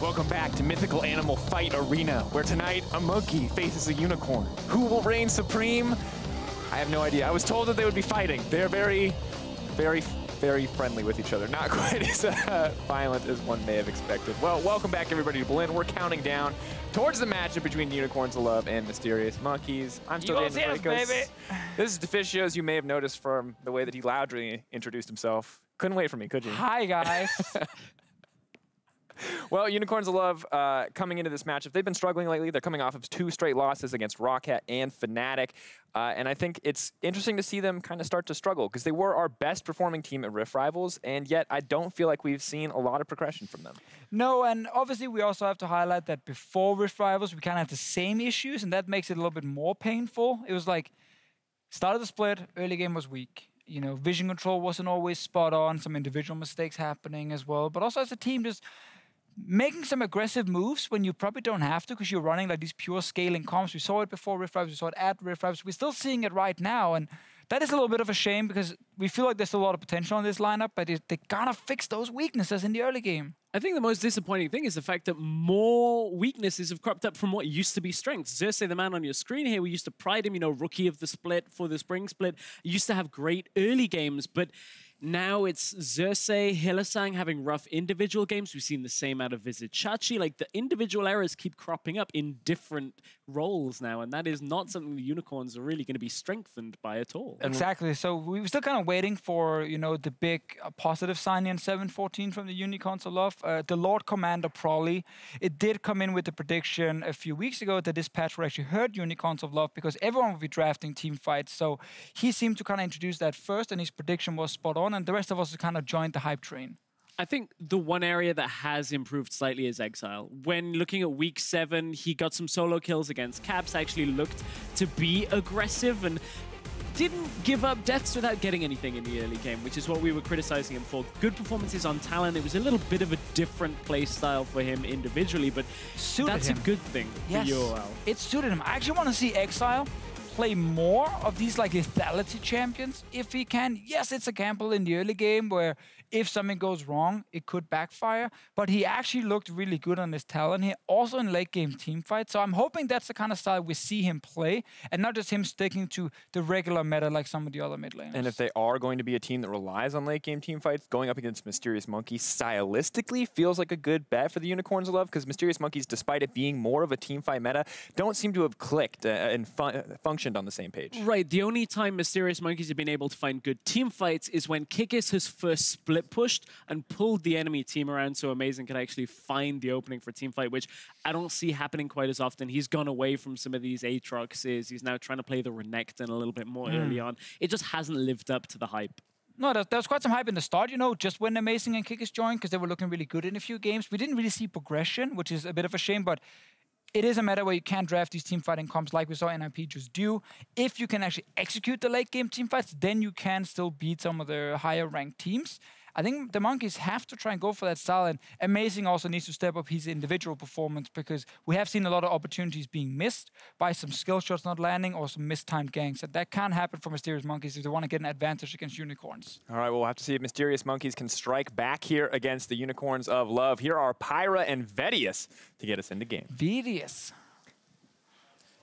Welcome back to Mythical Animal Fight Arena, where tonight a monkey faces a unicorn. Who will reign supreme? I have no idea. I was told that they would be fighting. They're very friendly with each other. Not quite as violent as one may have expected. Well, welcome back everybody to Berlin. We're counting down towards the matchup between Unicorns of Love and Mysterious Monkeys. I'm still Daniel Drakos. Baby. This is Deficio, as you may have noticed from the way that he loudly introduced himself. Couldn't wait for me, could you? Hi, guys. Well, Unicorns of Love coming into this matchup, they've been struggling lately. They're coming off of 2 straight losses against Rocket and Fnatic. And I think it's interesting to see them kind of start to struggle because they were our best performing team at Rift Rivals, and yet I don't feel like we've seen a lot of progression from them. No, and obviously we also have to highlight that before Rift Rivals, we kind of had the same issues, and that makes it a little bit more painful. It was like, started the split, early game was weak. You know, vision control wasn't always spot on, some individual mistakes happening as well, but also as a team just making some aggressive moves when you probably don't have to because you're running like these pure scaling comps. We saw it before Rift Rivals, we saw it at Rift Rivals. We're still seeing it right now, and that is a little bit of a shame because we feel like there's a lot of potential in this lineup, but they gotta fix those weaknesses in the early game. I think the most disappointing thing is the fact that more weaknesses have cropped up from what used to be strengths. Xerxe, the man on your screen here, we used to pride him, you know, rookie of the split for the spring split. He used to have great early games, but now it's Xerxe, Hylissang having rough individual games. We've seen the same out of Vizicsacsi. Like, the individual errors keep cropping up in different roles now, and that is not something the Unicorns are really going to be strengthened by at all. Exactly. So we were still kind of waiting for, you know, the big positive sign in 7-14 from the Unicorns of Love. The Lord Commander Prolly, it did come in with the prediction a few weeks ago that this patch would actually hurt Unicorns of Love because everyone would be drafting team fights. So he seemed to kind of introduce that first, and his prediction was spot on, and the rest of us kind of joined the hype train. I think the one area that has improved slightly is Exileh. When looking at week 7, he got some solo kills against Caps, actually looked to be aggressive and didn't give up deaths without getting anything in the early game, which is what we were criticizing him for. Good performances on Talon. It was a little bit of a different play style for him individually, but that's a good thing for UOL. It suited him. I actually want to see Exileh play more of these like lethality champions if he can. Yes, it's a gamble in the early game where if something goes wrong, it could backfire, but he actually looked really good on this Talon here, also in late game team fight. So I'm hoping that's the kind of style we see him play and not just him sticking to the regular meta like some of the other mid laners. And if they are going to be a team that relies on late game team fights, going up against Mysterious Monkeys stylistically feels like a good bet for the Unicorns of Love because Mysterious Monkeys, despite it being more of a team fight meta, don't seem to have clicked and functioned on the same page. Right, the only time Mysterious Monkeys have been able to find good team fights is when Kikis has first split pushed and pulled the enemy team around so Amazing could actually find the opening for team fight, which I don't see happening quite as often. He's gone away from some of these Aatroxes. He's now trying to play the Renekton a little bit more early on. It just hasn't lived up to the hype. No, there was quite some hype in the start, you know, just when Amazing and Kikis joined because they were looking really good in a few games. We didn't really see progression, which is a bit of a shame, but it is a matter where you can't draft these team fighting comps like we saw NIP just do. If you can actually execute the late game team fights, then you can still beat some of the higher ranked teams. I think the Monkeys have to try and go for that style, and Amazing also needs to step up his individual performance because we have seen a lot of opportunities being missed by some skill shots not landing or some mistimed ganks, and that can't happen for Mysterious Monkeys if they want to get an advantage against Unicorns. All right, we'll have to see if Mysterious Monkeys can strike back here against the Unicorns of Love. Here are Pyra and Vedius to get us into game. Vedius.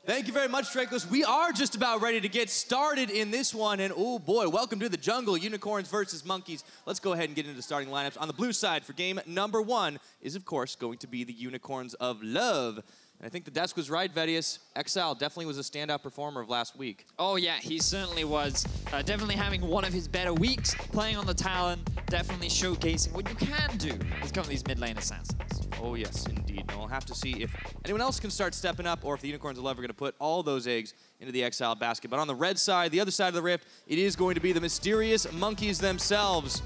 Thank you very much, Drakos. We are just about ready to get started in this one, and oh boy, welcome to the jungle, Unicorns versus Monkeys. Let's go ahead and get into the starting lineups. On the blue side for game number 1 is, of course, going to be the Unicorns of Love. And I think the desk was right, Vedius. Exileh definitely was a standout performer of last week. Oh yeah, he certainly was. Definitely having one of his better weeks, playing on the Talon, definitely showcasing what you can do with some of these mid lane assassins. Oh yes, indeed. And we'll have to see if anyone else can start stepping up or if the Unicorns of Love are going to put all those eggs into the Exileh basket. But on the red side, the other side of the rift, it is going to be the Mysterious Monkeys themselves.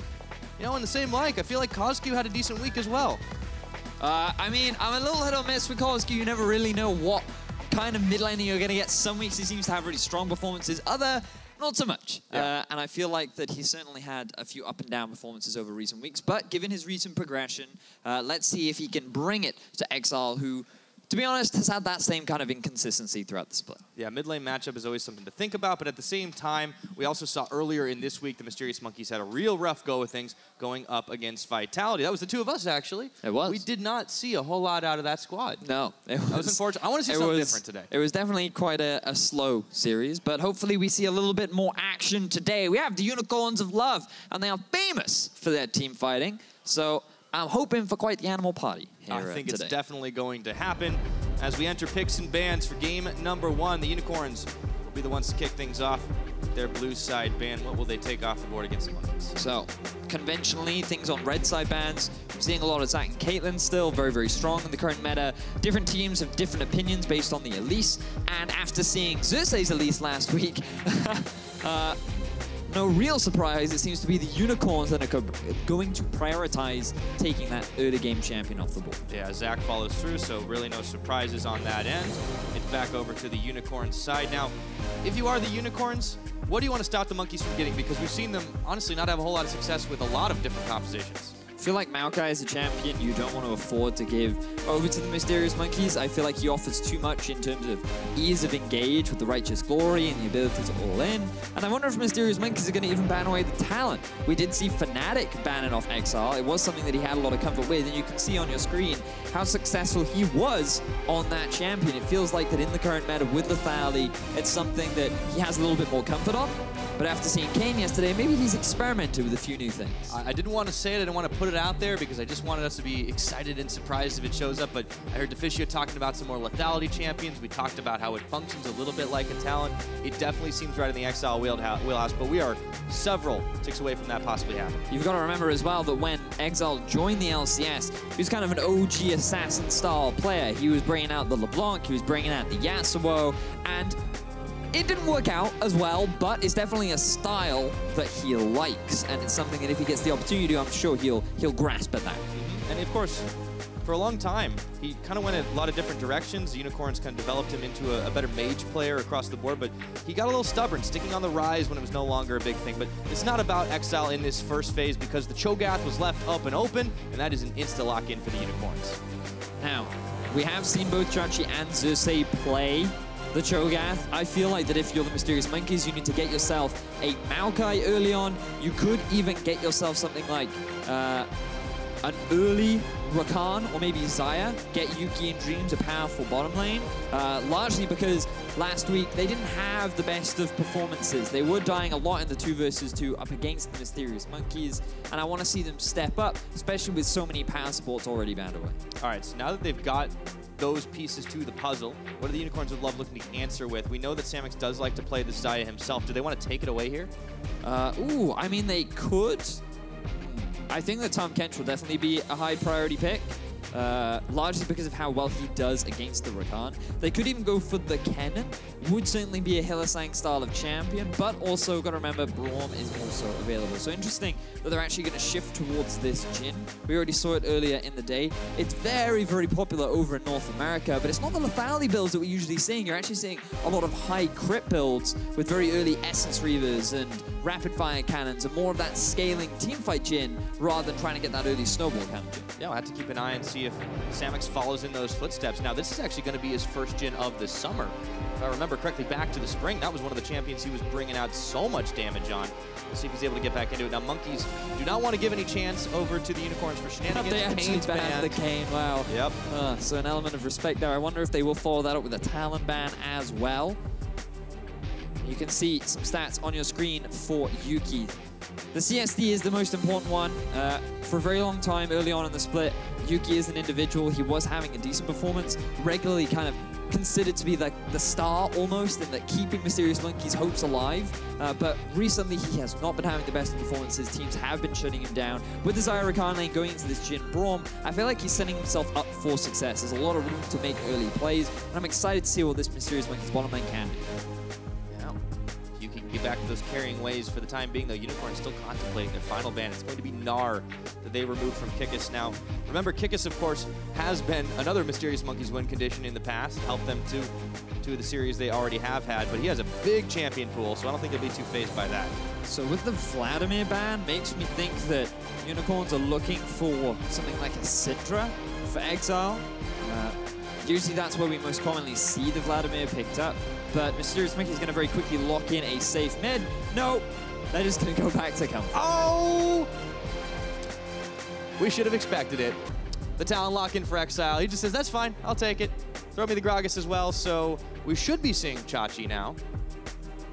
You know, in the same like, I feel like Cozq had a decent week as well. I mean, I'm a little hit or miss with Cozq. You never really know what kind of mid laner you're going to get. Some weeks he seems to have really strong performances. Other, not so much. Yeah. And I feel like that he certainly had a few up and down performances over recent weeks. But given his recent progression, let's see if he can bring it to Exileh, who to be honest, has had that same kind of inconsistency throughout the split. Yeah, mid lane matchup is always something to think about, but at the same time, we also saw earlier in this week the Mysterious Monkeys had a real rough go of things going up against Vitality. That was the two of us, actually. It was. We did not see a whole lot out of that squad. No. That was unfortunate. I want to see something different today. It was definitely quite a slow series, but hopefully we see a little bit more action today. We have the Unicorns of Love, and they are famous for their team fighting, so I'm hoping for quite the animal party here I think today. it's definitely going to happen. As we enter picks and bans for game number 1, the Unicorns will be the ones to kick things off. Their blue side ban, what will they take off the board against the Monkeys? So, conventionally, things on red side bans, I'm seeing a lot of Zac and Caitlyn still very, very strong in the current meta. Different teams have different opinions based on the Elise, and after seeing Xerxe's Elise last week, no real surprise, it seems to be the Unicorns that are going to prioritize taking that early game champion off the board. Yeah, Zac follows through, so really no surprises on that end. It's back over to the Unicorns side. Now, if you are the Unicorns, what do you want to stop the Monkeys from getting? Because we've seen them, honestly, not have a whole lot of success with a lot of different compositions. I feel like Maokai is a champion you don't want to afford to give over to the Mysterious Monkeys. I feel like he offers too much in terms of ease of engage with the Righteous Glory and the ability to all in. And I wonder if Mysterious Monkeys are going to even ban away the Talon. We did see Fnatic ban it off Exile. It was something that he had a lot of comfort with, and you can see on your screen how successful he was on that champion. It feels like that in the current meta with lethality, it's something that he has a little bit more comfort on. But after seeing Kane yesterday, maybe he's experimented with a few new things. I didn't want to say it, I didn't want to put it out there because I just wanted us to be excited and surprised if it shows up, but I heard Deficio talking about some more lethality champions. We talked about how it functions a little bit like a Talon. It definitely seems right in the Exile wheelhouse, but we are several ticks away from that possibly happening. You've got to remember as well that when Exile joined the LCS, he was kind of an OG assassin-style player. He was bringing out the LeBlanc, he was bringing out the Yasuo, and it didn't work out as well, but it's definitely a style that he likes, and it's something that if he gets the opportunity, I'm sure he'll grasp at that. And of course, for a long time, he kind of went in a lot of different directions. The Unicorns kind of developed him into a better mage player across the board, but he got a little stubborn, sticking on the rise when it was no longer a big thing. But it's not about Exile in this first phase because the Cho'gath was left up and open, and that is an insta-lock-in for the Unicorns. Now, we have seen both Xerxe and Xerxe play the Cho'gath. I feel like that if you're the Mysterious Monkeys, you need to get yourself a Maokai early on. You could even get yourself something like an early Rakan or maybe Xayah. Get Yuki and Dreams a powerful bottom lane. Largely because last week they didn't have the best of performances. They were dying a lot in the 2 versus 2 up against the Mysterious Monkeys, and I want to see them step up, especially with so many power supports already banned away. All right, so now that they've got those pieces to the puzzle, what are the Unicorns of Love looking to answer with? We know that Samux does like to play the Xayah himself. Do they want to take it away here? Ooh, I mean, they could. I think that Tahm Kench will definitely be a high priority pick, largely because of how well he does against the Rakan. They could even go for the Kennen. Would certainly be a Hylissang style of champion, but also got to remember Braum is also available. So interesting that they're actually going to shift towards this Jhin. We already saw it earlier in the day. It's very, very popular over in North America, but it's not the lethality builds that we're usually seeing. You're actually seeing a lot of high crit builds with very early Essence Reavers and rapid fire cannons and more of that scaling teamfight Jhin rather than trying to get that early snowball cannon Jhin. Yeah, we'll have to keep an eye and see if Samux follows in those footsteps. Now, this is actually going to be his first Jhin of the summer. If I remember correctly, back to the spring, that was one of the champions he was bringing out so much damage on. We'll see if he's able to get back into it. Now, Monkeys do not want to give any chance over to the Unicorns for shenanigans. They actually banned the Kane, wow. Yep. So an element of respect there. I wonder if they will follow that up with a Talon ban as well. You can see some stats on your screen for Yuki. The CSD is the most important one. For a very long time early on in the split, Yuki is an individual. He was having a decent performance, regularly kind of considered to be like the star almost, and that keeping Mysterious Monkeys' hopes alive. But recently he has not been having the best performances. Teams have been shutting him down. With the Xayah Rakan lane going into this Jhin Braum, I feel like he's setting himself up for success. There's a lot of room to make early plays, and I'm excited to see what this Mysterious Monkeys bottom lane can do. You can get back to those carrying ways for the time being, though. Unicorn still contemplating their final ban. It's going to be Gnar that they removed from Kikis. Now, remember, Kikis, of course, has been another Mysterious Monkeys win condition in the past, helped them to the series they already have had, but he has a big champion pool, so I don't think they'll be too phased by that. So with the Vladimir ban, makes me think that Unicorns are looking for something like a Syndra for Exile. Usually that's where we most commonly see the Vladimir picked up, but Mysterious Monkey is going to very quickly lock in a safe mid. No, they're just going to go back to comfort. Oh! We should have expected it. The Talon lock in for Exileh. He just says, that's fine, I'll take it. Throw me the Gragas as well, so we should be seeing Chachi now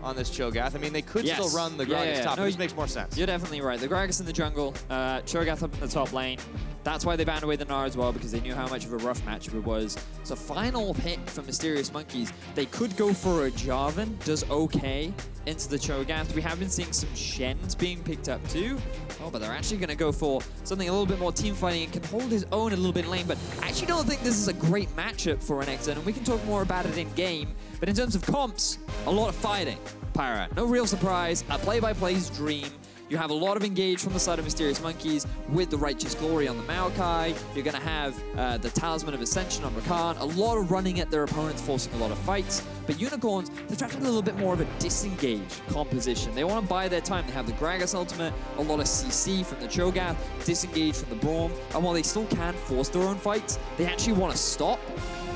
on this Cho'gath. I mean, they could still run the Gragas top, but this makes more sense. You're definitely right. The Gragas in the jungle, Cho'gath up in the top lane. That's why they banned away the Gnar as well, because they knew how much of a rough matchup it was. So final pick for Mysterious Monkeys. They could go for a Jarvan, does okay into the Cho'gath. We have been seeing some Shens being picked up too. Oh, but they're actually going to go for something a little bit more team fighting and can hold his own a little bit in lane. But I actually don't think this is a great matchup for Renekton, and we can talk more about it in game. But in terms of comps, a lot of fighting. Pyra, no real surprise, a play-by-play's dream. You have a lot of engage from the side of Mysterious Monkeys with the Righteous Glory on the Maokai. You're going to have the Talisman of Ascension on Rakan. A lot of running at their opponents, forcing a lot of fights. But Unicorns, they're drafting a little bit more of a disengage composition. They want to buy their time. They have the Gragas ultimate, a lot of CC from the Cho'gath, disengage from the Braum. And while they still can force their own fights, they actually want to stop,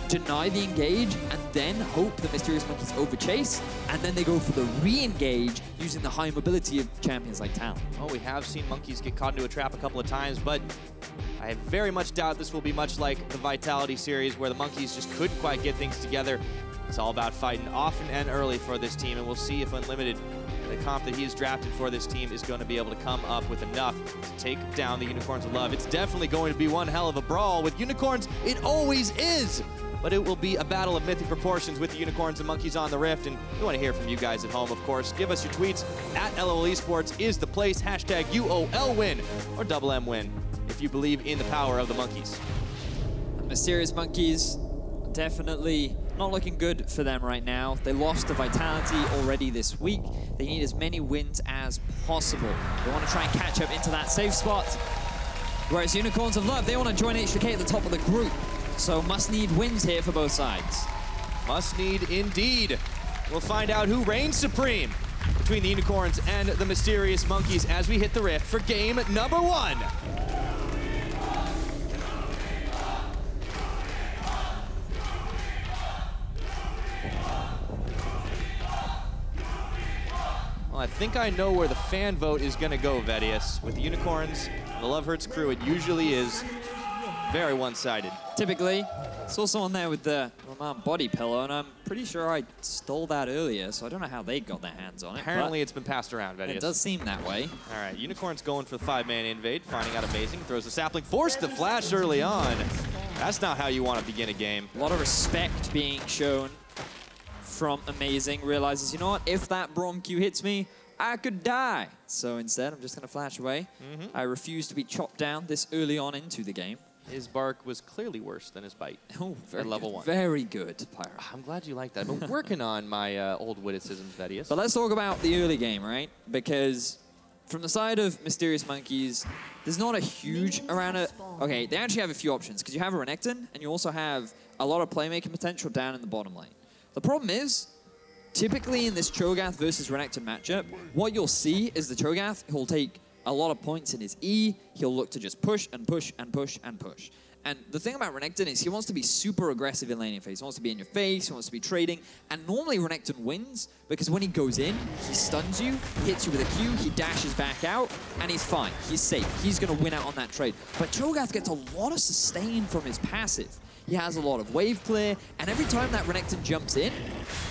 deny the engage, and then hope the Mysterious Monkeys overchase, and then they go for the re-engage using the high mobility of champions like Talon. Oh, we have seen Monkeys get caught into a trap a couple of times, but I very much doubt this will be much like the Vitality series where the Monkeys just couldn't quite get things together. It's all about fighting often and early for this team, and we'll see if Unlimited, the comp that he has drafted for this team, is going to be able to come up with enough to take down the Unicorns of Love. It's definitely going to be one hell of a brawl. With Unicorns, it always is. But it will be a battle of mythic proportions with the Unicorns and Monkeys on the Rift. And we want to hear from you guys at home, of course. Give us your tweets. At LOL Esports is the place. Hashtag UOL win or double M win if you believe in the power of the Monkeys. Mysterious Monkeys, definitely not looking good for them right now. They lost to Vitality already this week. They need as many wins as possible. They want to try and catch up into that safe spot. Whereas Unicorns of Love, they want to join HJK at the top of the group. So must-need wins here for both sides. Must-need indeed. We'll find out who reigns supreme between the Unicorns and the Mysterious Monkeys as we hit the Rift for game number 1. Well, I think I know where the fan vote is going to go, Vedius. With the Unicorns and the Love Hurts crew, it usually is very one-sided. Typically, saw someone there with the Roman body pillow, and I'm pretty sure I stole that earlier, so I don't know how they got their hands on it. Apparently, it's been passed around, Vedius. It does seem that way. All right, Unicorn's going for the 5-man invade, finding out Amazing, throws the sapling, forced the flash early on. That's not how you want to begin a game. A lot of respect being shown from Amazing. Realizes, you know what, if that Braum Q hits me, I could die. So instead, I'm just going to flash away. I refuse to be chopped down this early on into the game. His bark was clearly worse than his bite. Oh, very level good. 1. Very good, Pyra. I'm glad you like that. I've been working on my old witticisms, Vedius. But let's talk about the early game, right? Because from the side of Mysterious Monkeys, there's not a huge around it. Okay, they actually have a few options, because you have a Renekton, and you also have a lot of playmaking potential down in the bottom lane. The problem is, typically in this Cho'gath versus Renekton matchup, what you'll see is the Cho'gath, he'll take a lot of points in his E, he'll look to just push and push and push and push. And the thing about Renekton is he wants to be super aggressive in laning phase. He wants to be in your face, he wants to be trading, and normally Renekton wins because when he goes in, he stuns you, hits you with a Q, he dashes back out, and he's fine. He's safe. He's going to win out on that trade. But Cho'gath gets a lot of sustain from his passive. He has a lot of wave clear, and every time that Renekton jumps in,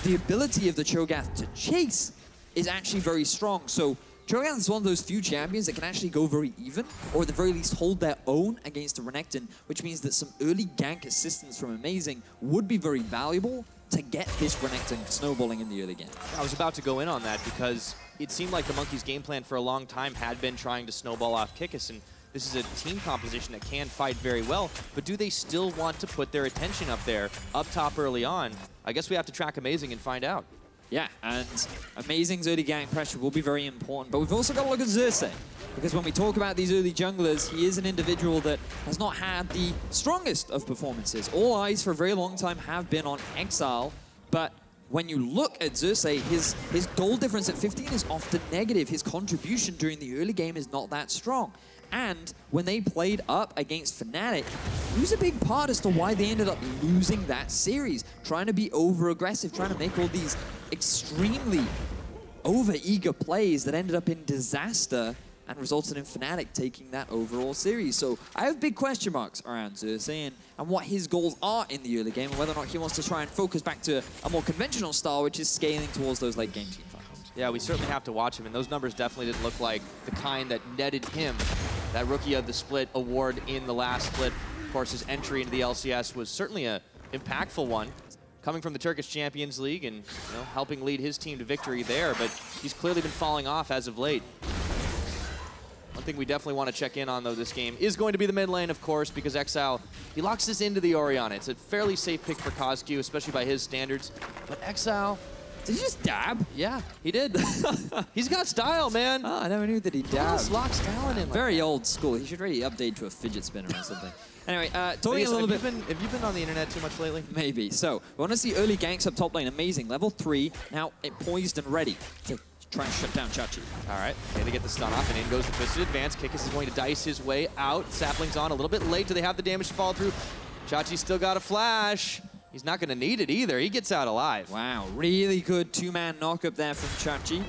the ability of the Cho'gath to chase is actually very strong. So Cho'gath is one of those few champions that can actually go very even, or at the very least hold their own against a Renekton, which means that some early gank assistance from Amazing would be very valuable to get this Renekton snowballing in the early game. I was about to go in on that because it seemed like the Monkeys' game plan for a long time had been trying to snowball off Kikis, and this is a team composition that can fight very well, but do they still want to put their attention up there, up top early on? I guess we have to track Amazing and find out. Yeah, and Amazing's early gank pressure will be very important, but we've also got to look at Xerxe, because when we talk about these early junglers, he is an individual that has not had the strongest of performances. All eyes for a very long time have been on Exileh, but when you look at Xerxe, his goal difference at 15 is often negative. His contribution during the early game is not that strong. And when they played up against Fnatic, he was a big part as to why they ended up losing that series, trying to be over-aggressive, trying to make all these extremely over-eager plays that ended up in disaster and resulted in Fnatic taking that overall series. So I have big question marks around Xerxe and what his goals are in the early game and whether or not he wants to try and focus back to a more conventional style, which is scaling towards those late game team fights. Yeah, we certainly have to watch him, and those numbers definitely didn't look like the kind that netted him that Rookie of the Split award in the last split. Of course, his entry into the LCS was certainly an impactful one, coming from the Turkish Champions League and helping lead his team to victory there, but he's clearly been falling off as of late. One thing we definitely want to check in on, though, this game is going to be the mid lane, of course, because Exileh, he locks this into the Orianna. It's a fairly safe pick for Cozq, especially by his standards, but Exileh... Did he just dab? Yeah, he did. He's got style, man. Oh, I never knew that he dabbed. Locks Talon in. Very old school. He should really update to a fidget spinner or something. Anyway, talking a little bit... Have you been on the internet too much lately? Maybe. So, we want to see early ganks up top lane. Amazing. Level 3. Now, it poised and ready to try and shut down Chachi. All right. Okay, they get the stun off, and in goes the Twisted Advance. Kikis is going to dice his way out. Sapling's on a little bit late. Do they have the damage to follow through? Chachi's still got a flash. He's not going to need it either. He gets out alive. Wow, really good two-man knock up there from Chachi.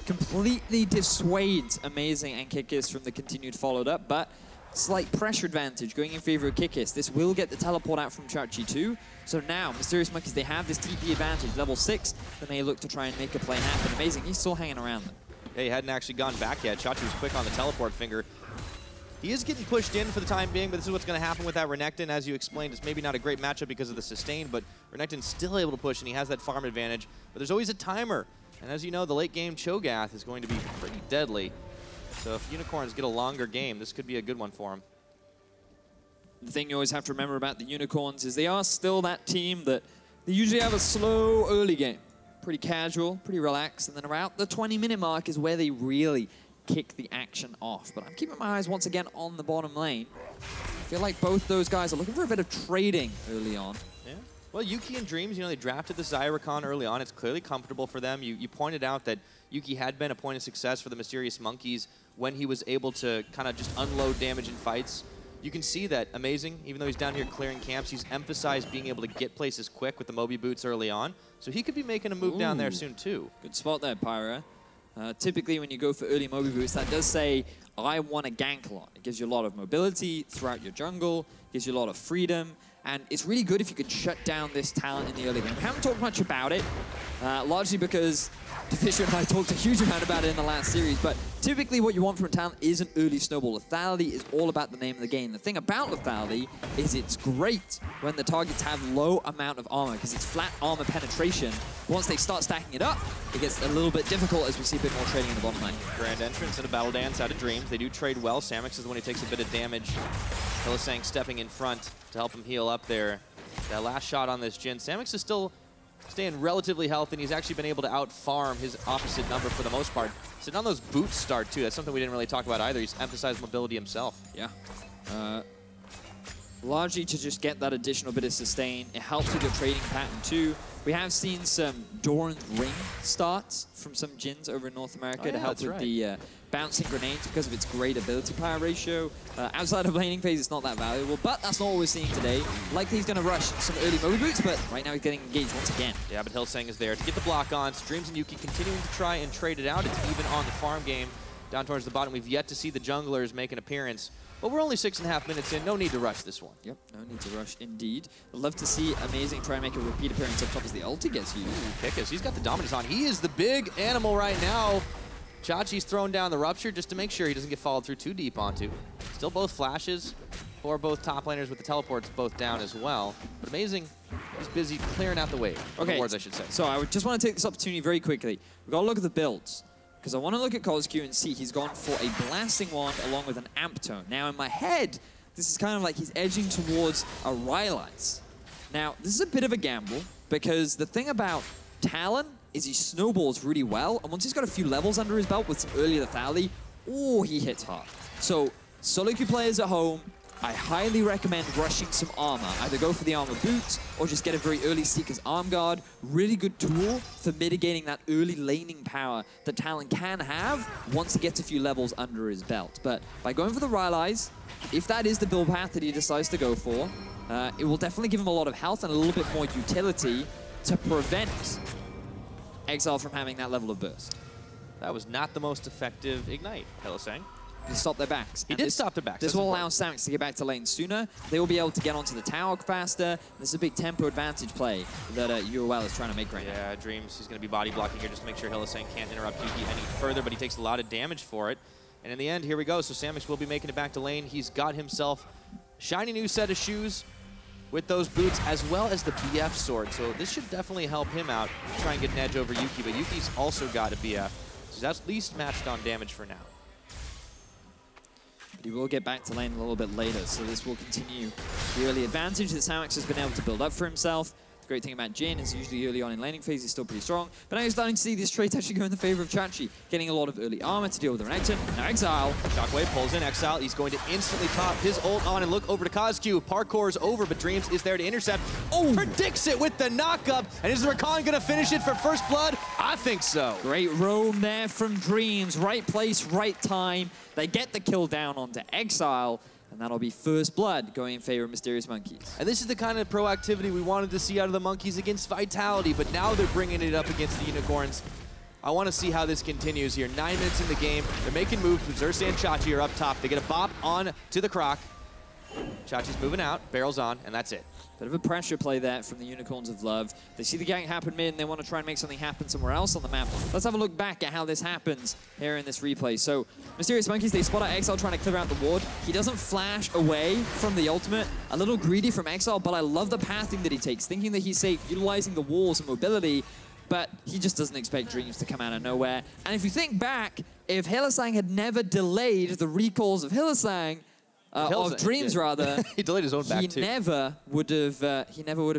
Completely dissuades Amazing and Kikis from the continued followed up, but slight pressure advantage going in favor of Kikis. This will get the teleport out from Chachi too. So now, Mysterious Monkeys, they have this TP advantage. Level 6, they may look to try and make a play happen. Amazing, he's still hanging around them. Yeah, he hadn't actually gone back yet. Chachi was quick on the teleport finger. He is getting pushed in for the time being, but this is what's going to happen with that Renekton. As you explained, it's maybe not a great matchup because of the sustain, but Renekton's still able to push, and he has that farm advantage. But there's always a timer. And as you know, the late game Cho'gath is going to be pretty deadly. So if Unicorns get a longer game, this could be a good one for him. The thing you always have to remember about the Unicorns is they are still that team that they usually have a slow early game. Pretty casual, pretty relaxed, and then around the 20-minute mark is where they really kick the action off. But I'm keeping my eyes once again on the bottom lane. I feel like both those guys are looking for a bit of trading early on. Yeah. Well, Yuki and Dreams, they drafted the Xayah Rakan early on. It's clearly comfortable for them. You pointed out that Yuki had been a point of success for the Mysterious Monkeys when he was able to kind of just unload damage in fights. You can see that Amazing, even though he's down here clearing camps, he's emphasized being able to get places quick with the Moby Boots early on. So he could be making a move down there soon too. Good spot there, Pyra. Typically, when you go for early Moby Boots, that does say, I want to gank a lot. It gives you a lot of mobility throughout your jungle, gives you a lot of freedom, and it's really good if you could shut down this talent in the early game. We haven't talked much about it, largely because Deficio and I talked a huge amount about it in the last series, but typically what you want from a talent is an early snowball. Lethality is all about the name of the game. The thing about Lethality is it's great when the targets have low amount of armor, because it's flat armor penetration. Once they start stacking it up, it gets a little bit difficult as we see a bit more trading in the bottom lane. Grand entrance and a battle dance out of Dreams. They do trade well. Samux is the one who takes a bit of damage. Hylissang stepping in front to help him heal up there. That last shot on this Jhin. Samux is still staying relatively healthy, and he's actually been able to out-farm his opposite number for the most part. So now those boots start, too. That's something we didn't really talk about either. He's emphasized mobility himself. Yeah. Largely to just get that additional bit of sustain. It helps with your trading pattern, too. We have seen some Doran's Ring starts from some Jhins over in North America to help with the bouncing grenades because of its great ability-power ratio. Outside of laning phase, it's not that valuable, but that's not what we're seeing today. Likely he's going to rush some early Moby Boots, but right now he's getting engaged once again. Yeah, but Hylissang is there to get the block on. So Dreams and Yuki continuing to try and trade it out. It's even on the farm game. Down towards the bottom, we've yet to see the junglers make an appearance. But we're only 6.5 minutes in. No need to rush this one. Yep, no need to rush indeed. I'd love to see Amazing try and make a repeat appearance up top as the ulti gets used. Kikis, he's got the dominance on. He is the big animal right now. Chachi's throwing down the Rupture just to make sure he doesn't get followed through too deep onto. Still both flashes for both top laners with the teleports both down as well. But Amazing, he's busy clearing out the wave. Okay, the wards, I should say. So I would just want to take this opportunity very quickly. We've got to look at the builds. Because I want to look at Cozq and see he's gone for a Blasting Wand along with an Amp Tone. Now in my head, this is kind of like he's edging towards a Rylai's. Now, this is a bit of a gamble, because the thing about Talon is he snowballs really well, and once he's got a few levels under his belt with some early lethality, oh, he hits hard. So, solo queue players at home, I highly recommend rushing some armor. Either go for the armor boots or just get a very early Seeker's Arm Guard. Really good tool for mitigating that early laning power that Talon can have once he gets a few levels under his belt. But by going for the Rylai's, if that is the build path that he decides to go for, it will definitely give him a lot of health and a little bit more utility to prevent Exileh from having that level of burst. That was not the most effective Ignite, Hylissang. He stopped their backs. He did stop their backs. This will allow Samux to get back to lane sooner. They will be able to get onto the tower faster. This is a big tempo advantage play that UOL is trying to make right now. Yeah, Dreams, he's going to be body blocking here just to make sure Hylissang can't interrupt Yuki any further, but he takes a lot of damage for it. And in the end, here we go. So Samux will be making it back to lane. He's got himself a shiny new set of shoes with those boots, as well as the BF sword. So this should definitely help him out, try and get an edge over Yuki. But Yuki's also got a BF, so that's at least matched on damage for now. But he will get back to lane a little bit later, so this will continue the early advantage that Samux has been able to build up for himself. The great thing about Jhin is usually early on in laning phase, he's still pretty strong. But now you're starting to see this trait actually go in the favor of Xerxe, getting a lot of early armor to deal with the Renekton. Now Exileh. Shockwave pulls in Exileh. He's going to instantly top his ult on and look over to Cozq. Parkour's over, but Dreams is there to intercept. Oh, predicts it with the knock-up. And is Rakan going to finish it for first blood? I think so. Great roam there from Dreams. Right place, right time. They get the kill down onto Exileh. And that'll be first blood going in favor of Mysterious Monkeys. And this is the kind of proactivity we wanted to see out of the Monkeys against Vitality, but now they're bringing it up against the Unicorns. I want to see how this continues here. 9 minutes in the game. They're making moves. Xerxe and Chachi are up top. They get a bop on to the Croc. Chachi's moving out, barrels on, and that's it. Bit of a pressure play there from the Unicorns of Love. They see the gank happen mid, and they want to try and make something happen somewhere else on the map. Let's have a look back at how this happens here in this replay. So, Mysterious Monkeys, they spot out Exileh trying to clear out the ward. He doesn't flash away from the ultimate. A little greedy from Exileh, but I love the pathing that he takes, thinking that he's safe, utilizing the walls and mobility, but he just doesn't expect Dreams to come out of nowhere. And if you think back, if Hylissang had never delayed the recalls of Hylissang, of Dreams, rather. He delayed his own back, too. He never would have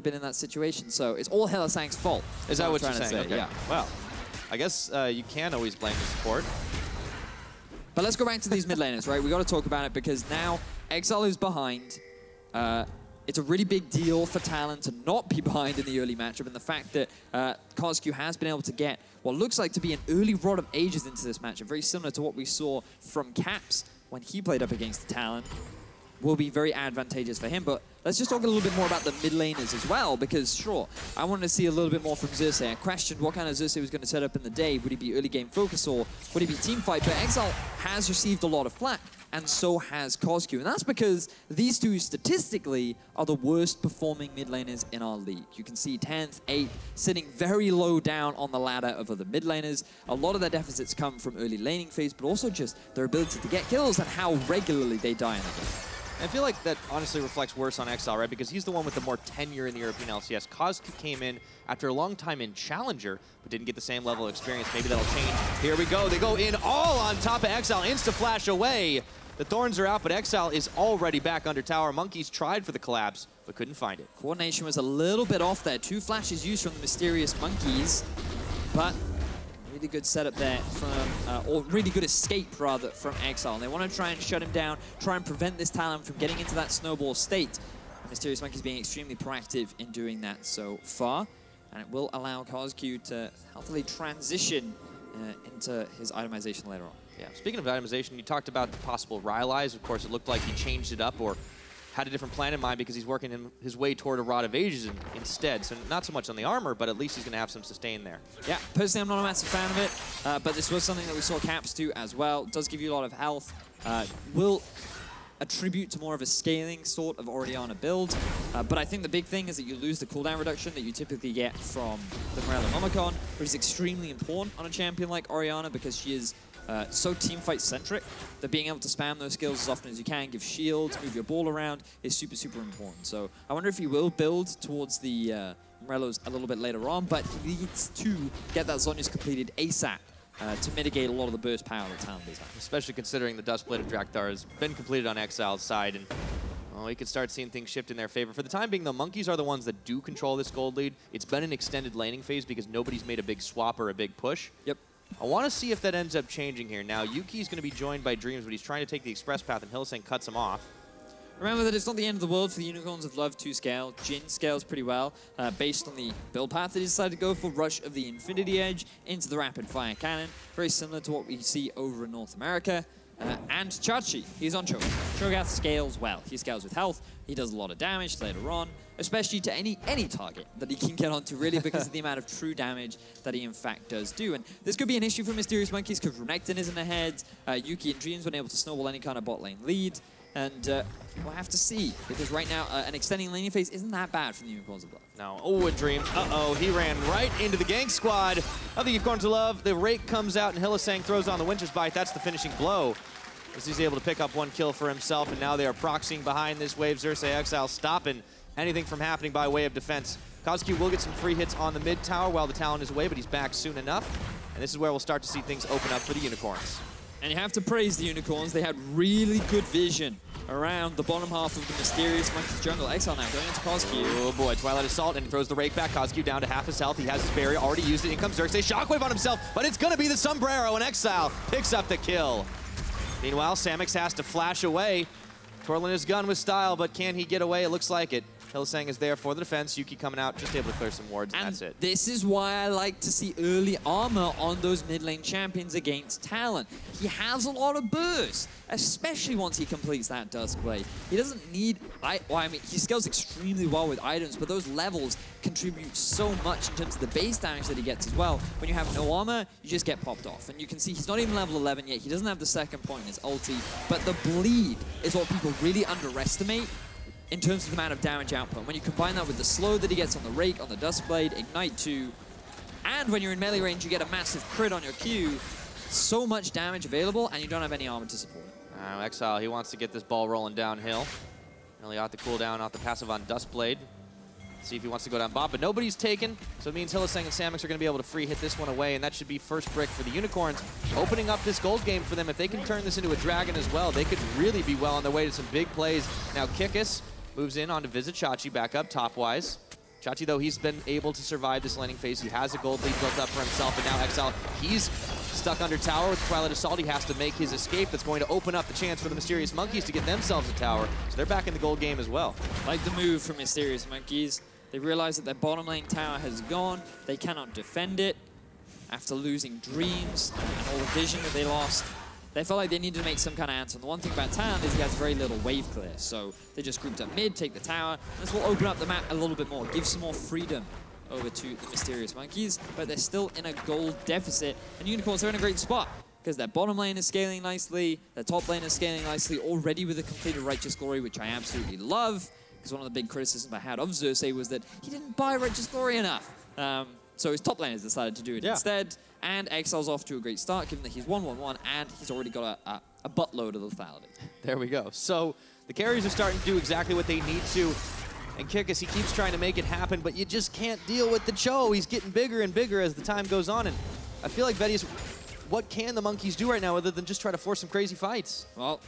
been in that situation. So it's all Hylissang's fault. Is that what you're saying? Say. Okay. Yeah. Well, I guess you can always blame the support. But let's go back to these mid laners, right? We got to talk about it because now Exileh is behind. It's a really big deal for Talon to not be behind in the early matchup, and the fact that Cozq has been able to get what looks like to be an early Rod of Ages into this matchup, very similar to what we saw from Caps when he played up against the Talon, will be very advantageous for him. But let's just talk a little bit more about the mid laners as well, because sure, I wanted to see a little bit more from Xerxe. I questioned what kind of Xerxe was going to set up in the day. Would he be early game focus or would he be team fight? But Exileh has received a lot of flack, and so has Cozq. And that's because these two statistically are the worst performing mid laners in our league. You can see 10th, 8th, sitting very low down on the ladder of other mid laners. A lot of their deficits come from early laning phase, but also just their ability to get kills and how regularly they die in the game. I feel like that honestly reflects worse on Exileh, right? Because he's the one with the more tenure in the European LCS. Cozq came in after a long time in Challenger, but didn't get the same level of experience. Maybe that'll change. Here we go. They go in all on top of Exileh. Insta-flash away. The Thorns are out, but Exileh is already back under tower. Monkeys tried for the collapse, but couldn't find it. Coordination was a little bit off there. 2 flashes used from the Mysterious Monkeys, but really good setup there from, or really good escape, rather, from Exileh. They want to try and shut him down, try and prevent this Talon from getting into that snowball state. Mysterious Monkeys being extremely proactive in doing that so far, and it will allow Cozq to healthily transition into his itemization later on. Yeah, speaking of itemization, you talked about the possible Rylai's. Of course, it looked like he changed it up or had a different plan in mind because he's working his way toward a Rod of Ages instead. So not so much on the armor, but at least he's going to have some sustain there. Yeah, personally, I'm not a massive fan of it, but this was something that we saw Caps do as well. It does give you a lot of health. Will attribute to more of a scaling sort of Orianna build, but I think the big thing is that you lose the cooldown reduction that you typically get from the Morellonomicon, which is extremely important on a champion like Orianna because she is so teamfight centric that being able to spam those skills as often as you can, give shields, move your ball around is super, super important. So I wonder if he will build towards the Morellos a little bit later on, but he needs to get that Zhonya's completed ASAP to mitigate a lot of the burst power that Talon does have. Especially considering the Dustblade of Drakthar has been completed on Exileh's side, and well, we could start seeing things shift in their favor. For the time being, the Monkeys are the ones that do control this gold lead. It's been an extended laning phase because nobody's made a big swap or a big push. Yep. I want to see if that ends up changing here. Now, Yuki's going to be joined by Dreams, but he's trying to take the express path, and Hylissang cuts him off. Remember that it's not the end of the world for the Unicorns of Love to scale. Jhin scales pretty well based on the build path that he decided to go for. Rush of the Infinity Edge into the Rapid Fire Cannon. Very similar to what we see over in North America. And Xerxe, he's on Cho'gath. Cho'gath scales well. He scales with health. He does a lot of damage later on, especially to any target that he can get onto, really, because of the amount of true damage that he in fact does do. And this could be an issue for Mysterious Monkeys because Renekton isn't ahead. Yuki and Dreams weren't able to snowball any kind of bot lane lead. And we'll have to see, because right now, an extending laning phase isn't that bad from the Unicorns of Love. No. Oh, and Dreams. Uh-oh, he ran right into the gank squad of the Unicorns of Love. The rake comes out, and Hylissang throws on the Winter's Bite. That's the finishing blow, as he's able to pick up one kill for himself, and now they are proxying behind this wave. Xerxe Exileh stopping anything from happening by way of defense. Cozq will get some free hits on the mid tower while the Talon is away, but he's back soon enough. And this is where we'll start to see things open up for the Unicorns. And you have to praise the Unicorns. They had really good vision around the bottom half of the Mysterious Monkeys jungle. Exileh now going into Cozq. Oh boy, Twilight Assault, and he throws the rake back. Cozq down to half his health. He has his barrier, already used it. In comes Xerxe, shockwave on himself, but it's gonna be the sombrero, and Exileh picks up the kill. Meanwhile, Samux has to flash away, twirling his gun with style, but can he get away? It looks like it. Hylissang is there for the defense. Yuki coming out, just able to clear some wards, and that's it. This is why I like to see early armor on those mid lane champions against Talon. He has a lot of burst, especially once he completes that Duskblade. He doesn't need, I mean, he scales extremely well with items, but those levels contribute so much in terms of the base damage that he gets as well. When you have no armor, you just get popped off. And you can see he's not even level 11 yet. He doesn't have the second point in his ulti, but the bleed is what people really underestimate in terms of the amount of damage output. When you combine that with the slow that he gets on the rake, on the Duskblade, Ignite 2, and when you're in melee range, you get a massive crit on your Q. So much damage available, and you don't have any armor to support it. Exileh, he wants to get this ball rolling downhill. Only got the cooldown off the passive on Duskblade. See if he wants to go down bot, but nobody's taken, so it means Hylissang and Samux are going to be able to free hit this one away, and that should be first brick for the Unicorns, opening up this gold game for them. If they can turn this into a dragon as well, they could really be well on their way to some big plays. Now Kikis moves in onto Vizicsacsi, back up top-wise. Xayah, though, he's been able to survive this laning phase. He has a gold lead built up for himself, and now Exileh, he's stuck under tower with Twilight Assault. He has to make his escape. That's going to open up the chance for the Mysterious Monkeys to get themselves a tower, so they're back in the gold game as well. Like the move from Mysterious Monkeys. They realize that their bottom lane tower has gone. They cannot defend it after losing Dreams and all the vision that they lost. They felt like they needed to make some kind of answer. And the one thing about Talon is he has very little wave clear. So they just grouped up mid, take the tower. This will open up the map a little bit more, give some more freedom over to the Mysterious Monkeys. But they're still in a gold deficit. And Unicorns are in a great spot because their bottom lane is scaling nicely. Their top lane is scaling nicely, already with a completed Righteous Glory, which I absolutely love. Because one of the big criticisms I had of Xerxe was that he didn't buy Righteous Glory enough. So his top laners decided to do it instead. And Exileh's off to a great start, given that he's 1-1-1, and he's already got a buttload of lethality. There we go. So the carries are starting to do exactly what they need to. And Kikis, he keeps trying to make it happen, but you just can't deal with the Cho. He's getting bigger and bigger as the time goes on. And I feel like Vedius, what can the Monkeys do right now other than just try to force some crazy fights? Well,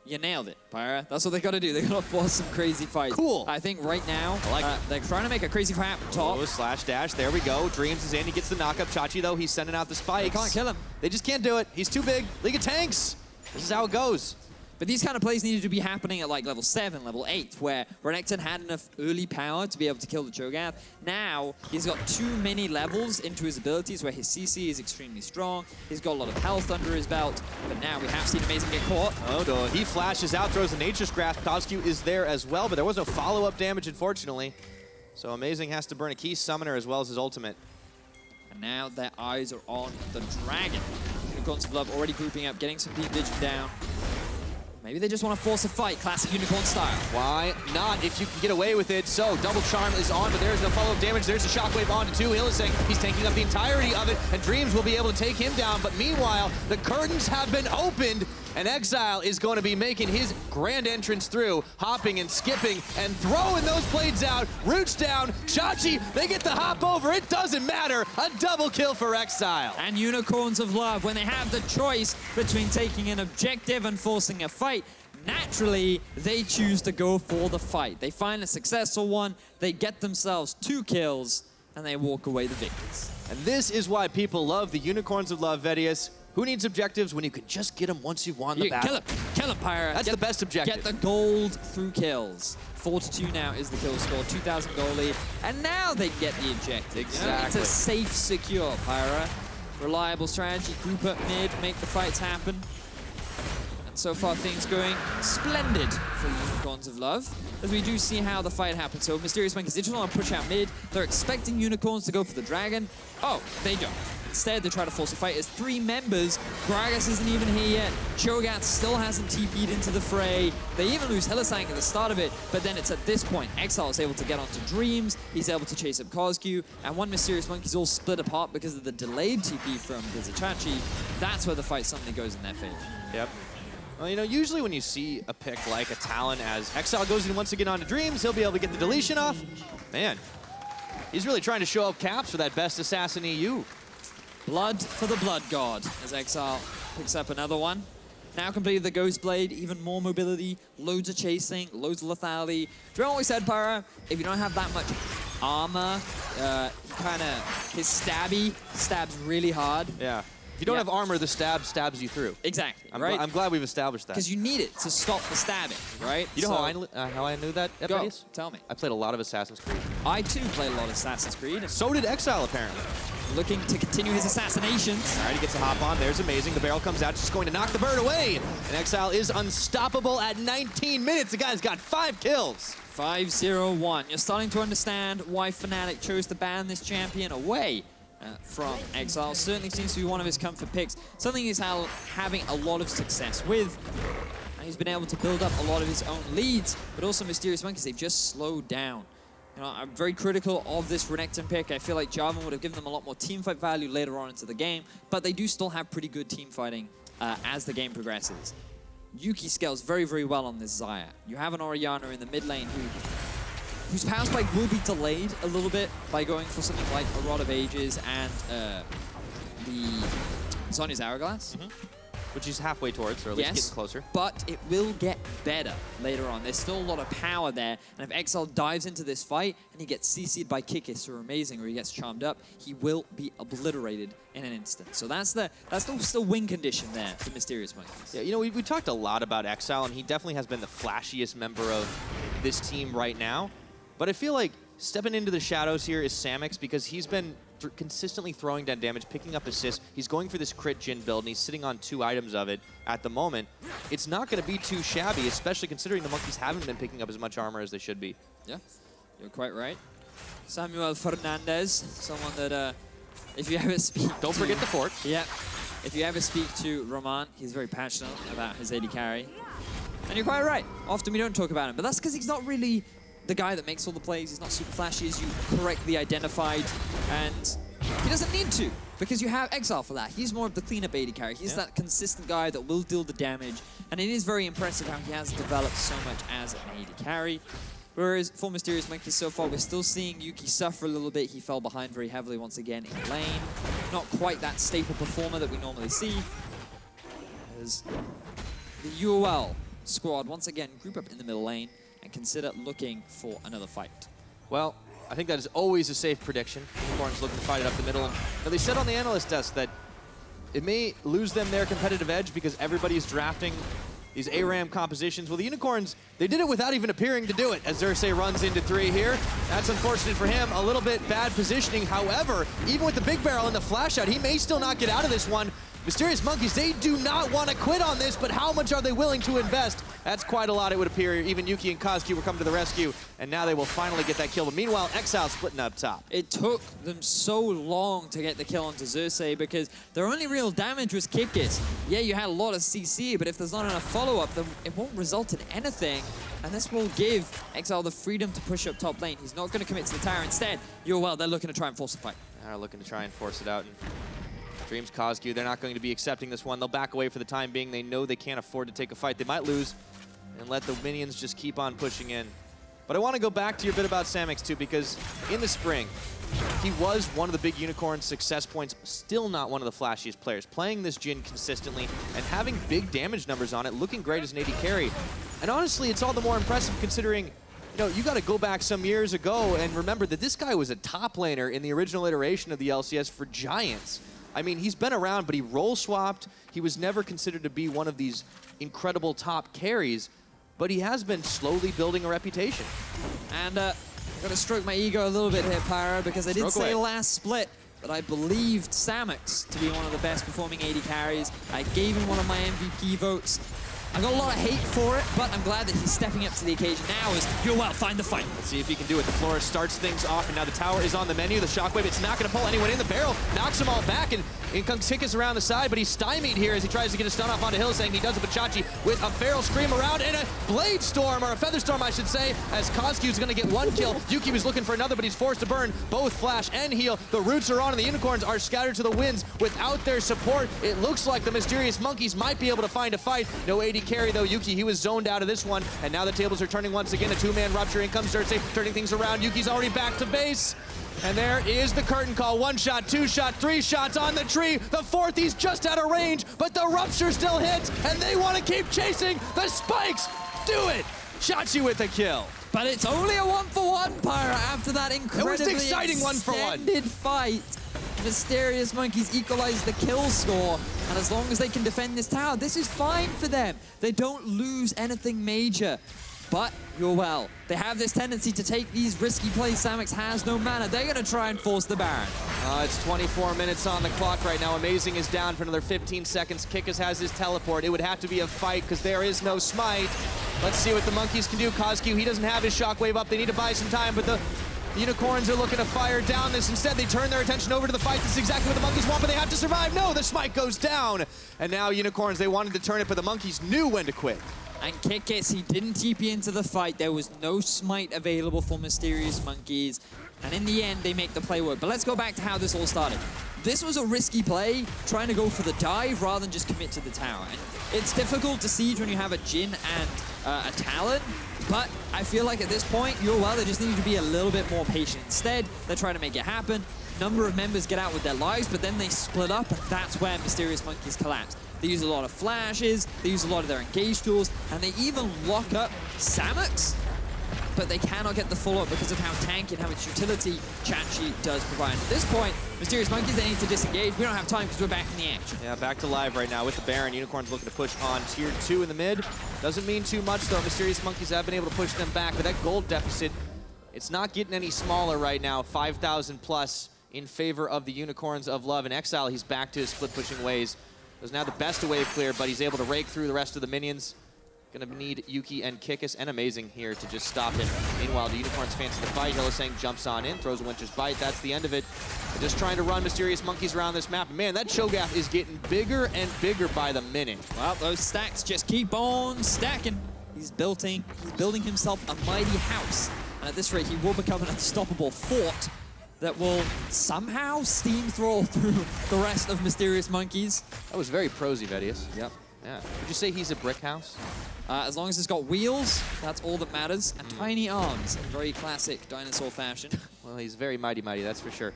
you nailed it, Pyra. That's what they got to do. They got to force some crazy fights. Cool. I think right now, I like they're trying to make a crazy fight happen top. Oh, slash dash. There we go. Dreams is in. He gets the knockup. Xayah, though, he's sending out the spikes. They can't kill him. They just can't do it. He's too big. League of Tanks. This is how it goes. But these kind of plays needed to be happening at like level 7, level 8, where Renekton had enough early power to be able to kill the Cho'gath. Now, he's got too many levels into his abilities where his CC is extremely strong. He's got a lot of health under his belt, but now we have seen Amazing get caught. Oh, no. He flashes out, throws a Nature's Grasp. Cozq is there as well, but there was no follow-up damage, unfortunately. So Amazing has to burn a key summoner as well as his ultimate. And now their eyes are on the dragon. Unicorns of Love already grouping up, getting some deep vision down. Maybe they just want to force a fight, classic Unicorn style. Why not if you can get away with it? So, Double Charm is on, but there's no follow-up damage. There's a Shockwave on to 2. Hylissang, he's taking up the entirety of it, and Dreams will be able to take him down. But meanwhile, the curtains have been opened, and Exileh is going to be making his grand entrance through, hopping and skipping and throwing those blades out. Roots down. Xayah, they get the hop over. It doesn't matter. A double kill for Exileh. And Unicorns of Love, when they have the choice between taking an objective and forcing a fight, naturally, they choose to go for the fight. They find a successful one, they get themselves 2 kills, and they walk away the victors. And this is why people love the Unicorns of Love, Vedius. Who needs objectives when you can just get them once you've won the battle? Kill him, Pyra. That's the best objective. Get the gold through kills. 4-2 now is the kill score, 2,000 gold lead, and now they get the objective. Exactly. You know, it's a safe, secure Pyra. Reliable strategy, group up mid, make the fights happen. And so far things going splendid for the Unicorns of Love, as we do see how the fight happens. So Mysterious Monkeys, they just want to push out mid. They're expecting Unicorns to go for the Dragon. Oh, they don't. Instead, they try to force a fight. There's 3 members. Gragas isn't even here yet. Cho'gath still hasn't TP'd into the fray. They even lose Hylissang at the start of it, but then it's at this point, Exileh is able to get onto Dreams. He's able to chase up Cozq, and one Mysterious Monkey's all split apart because of the delayed TP from Vizicsacsi. That's where the fight suddenly goes in their favor. Yep. Well, you know, usually when you see a pick like a Talon, as Exileh goes in once again onto Dreams, he'll be able to get the deletion off. Man, he's really trying to show up caps for that best assassin EU. Blood for the Blood God, as Exileh picks up another one. Now completed the Ghost Blade, even more mobility, loads of chasing, loads of lethality. Dream always said, Pyra, if you don't have that much armor, his stabby stabs really hard. Yeah. If you don't have armor, the stabs you through. Exactly, right? I'm glad we've established that. Because you need it to stop the stabbing, right? You know how I knew that, Vedius? Tell me. I played a lot of Assassin's Creed. I too played a lot of Assassin's Creed. And so did Exileh, apparently. Looking to continue his assassinations. All right, he gets a hop on. There's amazing. The barrel comes out, just going to knock the bird away. And Exileh is unstoppable at 19 minutes. The guy's got 5 kills. 5-0-1. You're starting to understand why Fnatic chose to ban this champion away from Exileh. Certainly seems to be one of his comfort picks. Something he's having a lot of success with. And he's been able to build up a lot of his own leads, but also Mysterious Monkeys, they've just slowed down. You know, I'm very critical of this Renekton pick. I feel like Jarvan would have given them a lot more teamfight value later on into the game, but they do still have pretty good team fighting as the game progresses. Yuki scales very, very well on this Xayah. You have an Orianna in the mid lane whose power spike will be delayed a little bit by going for something like a Rod of Ages and the Sonya's Hourglass. Which he's halfway towards, or at least getting closer. But it will get better later on. There's still a lot of power there, and if Exileh dives into this fight and he gets CC'd by Kikis, who are amazing, or he gets charmed up, he will be obliterated in an instant. So that's the still win condition there for Mysterious Monkeys. Yeah, you know, we talked a lot about Exileh, and he definitely has been the flashiest member of this team right now. But I feel like stepping into the shadows here is Samux, because he's been consistently throwing down damage, picking up assists. He's going for this crit Jhin build, and he's sitting on 2 items of it at the moment. It's not going to be too shabby, especially considering the Monkeys haven't been picking up as much armor as they should be. Yeah, you're quite right. Samuel Fernandez, someone that if you ever speak Don't forget the fort. Yeah, if you ever speak to Roman, he's very passionate about his AD carry. And you're quite right. Often we don't talk about him, but that's because he's not really the guy that makes all the plays. He's not super flashy, as you correctly identified, and he doesn't need to, because you have Exileh for that. He's more of the cleanup AD carry. He's that consistent guy that will deal the damage, and it is very impressive how he has developed so much as an AD carry. Whereas for Mysterious Monkeys so far, we're still seeing Yuki suffer a little bit. He fell behind very heavily once again in lane. Not quite that staple performer that we normally see. As the UOL squad once again group up in the middle lane and consider looking for another fight. Well, I think that is always a safe prediction. Unicorns looking to fight it up the middle. And they said on the analyst desk that it may lose them their competitive edge because everybody is drafting these ARAM compositions. Well, the Unicorns, they did it without even appearing to do it, as Xerxe runs into 3 here. That's unfortunate for him. A little bit bad positioning. However, even with the big barrel and the flash out, he may still not get out of this one. Mysterious Monkeys, they do not want to quit on this, but how much are they willing to invest? That's quite a lot, it would appear. Even Yuki and Cozq were coming to the rescue, and now they will finally get that kill. But meanwhile, Exileh splitting up top. It took them so long to get the kill onto Xerxe because their only real damage was Kikis. Yeah, you had a lot of CC, but if there's not enough follow-up, then it won't result in anything. And this will give Exileh the freedom to push up top lane. He's not going to commit to the tower. Instead, UOL, they're looking to try and force a fight. They're looking to try and force it out. And Dreams Cozq, they're not going to be accepting this one. They'll back away for the time being. They know they can't afford to take a fight. They might lose and let the minions just keep on pushing in. But I want to go back to your bit about Samux too, because in the spring, he was one of the big Unicorn success points, still not one of the flashiest players. Playing this Jhin consistently and having big damage numbers on it, looking great as an AD carry. And honestly, it's all the more impressive considering, you know, you got to go back some years ago and remember that this guy was a top laner in the original iteration of the LCS for Giants. I mean, he's been around, but he role swapped. He was never considered to be one of these incredible top carries, but he has been slowly building a reputation. And I'm going to stroke my ego a little bit here, Pyro, because I did say last split that I believed Samux to be one of the best performing AD carries. I gave him one of my MVP votes. I got a lot of hate for it, but I'm glad that he's stepping up to the occasion now as UOL find the fight. Let's see if he can do it. The floor starts things off, and now the tower is on the menu. The shockwave, it's not going to pull anyone in. The barrel knocks them all back, and in comes Kikis around the side, but he's stymied here as he tries to get a stun off onto Hylissang. He does it with Chachi with a Feral Scream around and a Blade Storm, or a Feather Storm, I should say, as Cozq is going to get one kill. Yuki was looking for another, but he's forced to burn both Flash and Heal. The roots are on, and the Unicorns are scattered to the winds without their support. It looks like the Mysterious Monkeys might be able to find a fight. No AD carry, though. Yuki, he was zoned out of this one, and now the tables are turning once again. A two-man rupture. In comes Xerxe, turning things around. Yuki's already back to base. And there is the curtain call. 1 shot, 2 shot, 3 shots on the tree. The fourth, he's just out of range, but the rupture still hits, and they want to keep chasing the spikes. Do it. Chachi with a kill. But it's only a 1-for-1, Pyra, after that incredibly exciting 1-for-1 fight. Mysterious Monkeys equalize the kill score, and as long as they can defend this tower, this is fine for them. They don't lose anything major. But UOL, they have this tendency to take these risky plays. Samux has no mana. They're going to try and force the Baron. It's 24 minutes on the clock right now. Amazing is down for another 15 seconds. Kikis has his teleport. It would have to be a fight because there is no smite. Let's see what the Monkeys can do. Cozq, he doesn't have his shockwave up. They need to buy some time, but the Unicorns are looking to fire down this. Instead, they turn their attention over to the fight. This is exactly what the Monkeys want, but they have to survive. No, the smite goes down. And now Unicorns, they wanted to turn it, but the Monkeys knew when to quit. And Kikis, he didn't TP into the fight. There was no smite available for Mysterious Monkeys. And in the end, they make the play work. But let's go back to how this all started. This was a risky play, trying to go for the dive rather than just commit to the tower. And it's difficult to siege when you have a Jhin and a Talon. But I feel like at this point, UOL, they just need to be a little bit more patient. Instead, they're trying to make it happen. Number of members get out with their lives, but then they split up, and that's where Mysterious Monkeys collapse. They use a lot of flashes, they use a lot of their engage tools, and they even lock up Samux, but they cannot get the follow-up because of how tanky and how much utility Chachi does provide. At this point, Mysterious Monkeys, they need to disengage. We don't have time because we're back in the action. Yeah, back to live right now with the Baron. Unicorns looking to push on tier 2 in the mid. Doesn't mean too much, though. Mysterious Monkeys have been able to push them back, but that gold deficit, it's not getting any smaller right now. 5,000 plus in favor of the Unicorns of Love. And Exileh, he's back to his split-pushing ways. There's now the best of wave clear, but he's able to rake through the rest of the minions. Gonna need Yuki and Kikis and Amazing here to just stop him. Meanwhile, the Unicorns fancy the fight. Hylissang jumps on in, throws a Winter's Bite. That's the end of it. They're just trying to run Mysterious Monkeys around this map. Man, that Cho'gath is getting bigger and bigger by the minute. Well, those stacks just keep on stacking. He's building himself a mighty house. And at this rate, he will become an unstoppable fort that will somehow steamroll through the rest of Mysterious Monkeys. That was very prosy, Vedius. Yep. Yeah. Would you say he's a brick house? As long as it's got wheels, that's all that matters. And tiny arms in very classic dinosaur fashion. Well, he's very mighty, that's for sure.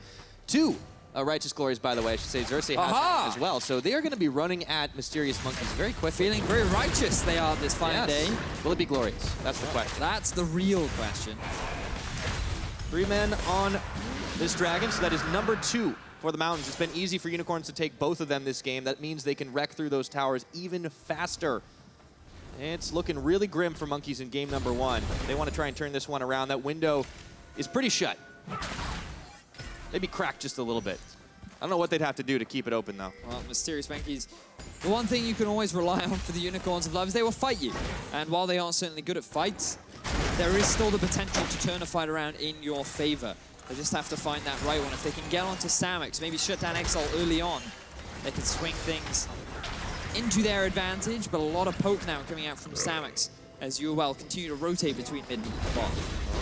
2 Righteous Glories, by the way, I should say. Xerxe has as well. So they are going to be running at Mysterious Monkeys very quickly. Feeling very righteous they are this fine day. Will it be glorious? That's the question. That's the real question. 3 men on this dragon, so that is number 2 for the Mountains. It's been easy for Unicorns to take both of them this game. That means they can wreck through those towers even faster. It's looking really grim for Monkeys in game number 1. They want to try and turn this one around. That window is pretty shut. Maybe cracked just a little bit. I don't know what they'd have to do to keep it open, though. Well, Mysterious Monkeys, the one thing you can always rely on for the Unicorns of Love is they will fight you. And while they aren't certainly good at fights, there is still the potential to turn a fight around in your favor. They just have to find that right one. If they can get onto Samux, maybe shut down Exileh early on, they can swing things into their advantage, but a lot of poke now coming out from Samux as UOL continue to rotate between mid and bot.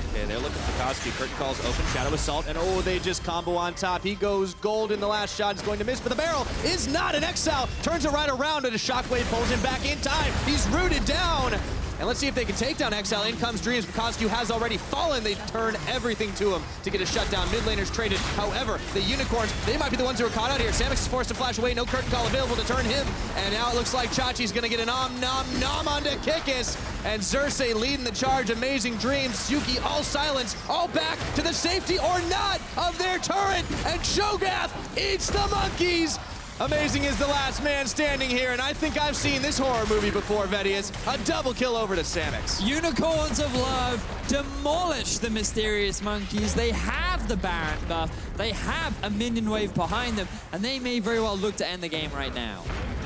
Okay, they're looking for Cozq. Curtain calls open, Shadow Assault, and oh, they just combo on top. He goes gold in the last shot. He's going to miss, but the barrel is not an Exileh. Turns it right around, and a shockwave pulls him back in time. He's rooted down. And let's see if they can take down Exileh. In comes Dreams, but Cozq has already fallen. They turn everything to him to get a shutdown. Mid laners traded. However, the Unicorns, they might be the ones who are caught out here. Samux is forced to flash away. No curtain call available to turn him. And now it looks like Chachi's going to get an nom onto Kikis. And Xerxe leading the charge. Amazing Dreams. Yuki all silence, all back to the safety or not of their turret. And Cho'gath eats the monkeys. Amazing is the last man standing here, and I think I've seen this horror movie before, Vedius. A double kill over to Samux. Unicorns of Love demolish the Mysterious Monkeys. They have the Baron buff. They have a minion wave behind them, and they may very well look to end the game right now.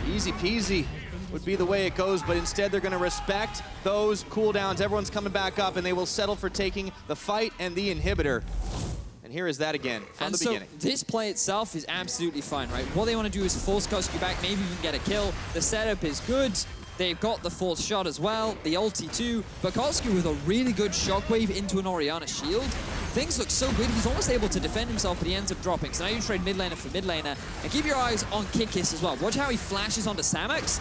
Easy peasy would be the way it goes, but instead they're going to respect those cooldowns. Everyone's coming back up, and they will settle for taking the fight and the inhibitor. And here is that again from the beginning. This play itself is absolutely fine, right? What they want to do is force Cozq back, maybe even get a kill. The setup is good. They've got the fourth shot as well, the ulti too. But Cozq with a really good shockwave into an Orianna shield. Things look so good. He's almost able to defend himself, but he ends up dropping. So now you trade mid laner for mid laner. And keep your eyes on Kikis as well. Watch how he flashes onto Samux.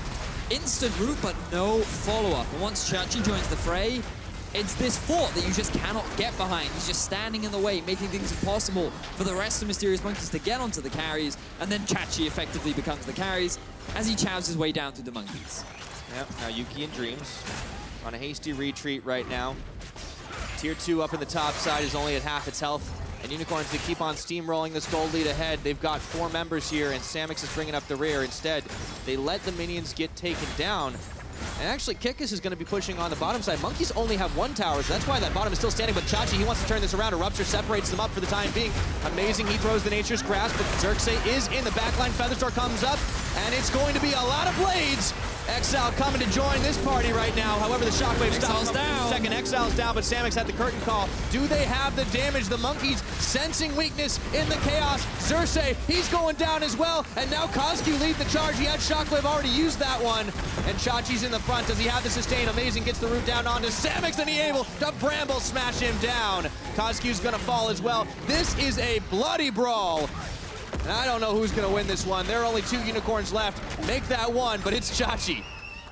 Instant root, but no follow-up. And once Chachi joins the fray, it's this fort that you just cannot get behind. He's just standing in the way, making things impossible for the rest of Mysterious Monkeys to get onto the carries, and then Chachi effectively becomes the carries as he chows his way down through the monkeys. Yep, now Yuki and Dreams on a hasty retreat right now. Tier 2 up in the top side is only at half its health. And Unicorns, they keep on steamrolling this gold lead ahead. They've got 4 members here, and Samux is bringing up the rear. Instead, they let the minions get taken down. And actually, Kikis is going to be pushing on the bottom side. Monkeys only have 1 tower, so that's why that bottom is still standing. But Chachi, he wants to turn this around. A Rupture separates them up for the time being. Amazing, he throws the Nature's Grasp, but Xerxe is in the backline. Featherstorm comes up, and it's going to be a lot of blades. Exile coming to join this party right now. However, the shockwave stops down. Second, Exile's down, but Samux had the curtain call. Do they have the damage? The monkeys sensing weakness in the chaos. Xerxe, he's going down as well. And now Cozq leads the charge. He had shockwave, already used that one. And Chachi's in the front. Does he have the sustain? Amazing gets the root down onto Samux, and he able to bramble smash him down. Cozq's gonna fall as well. This is a bloody brawl. And I don't know who's going to win this one. There are only 2 Unicorns left. Make that one, but it's Chachi.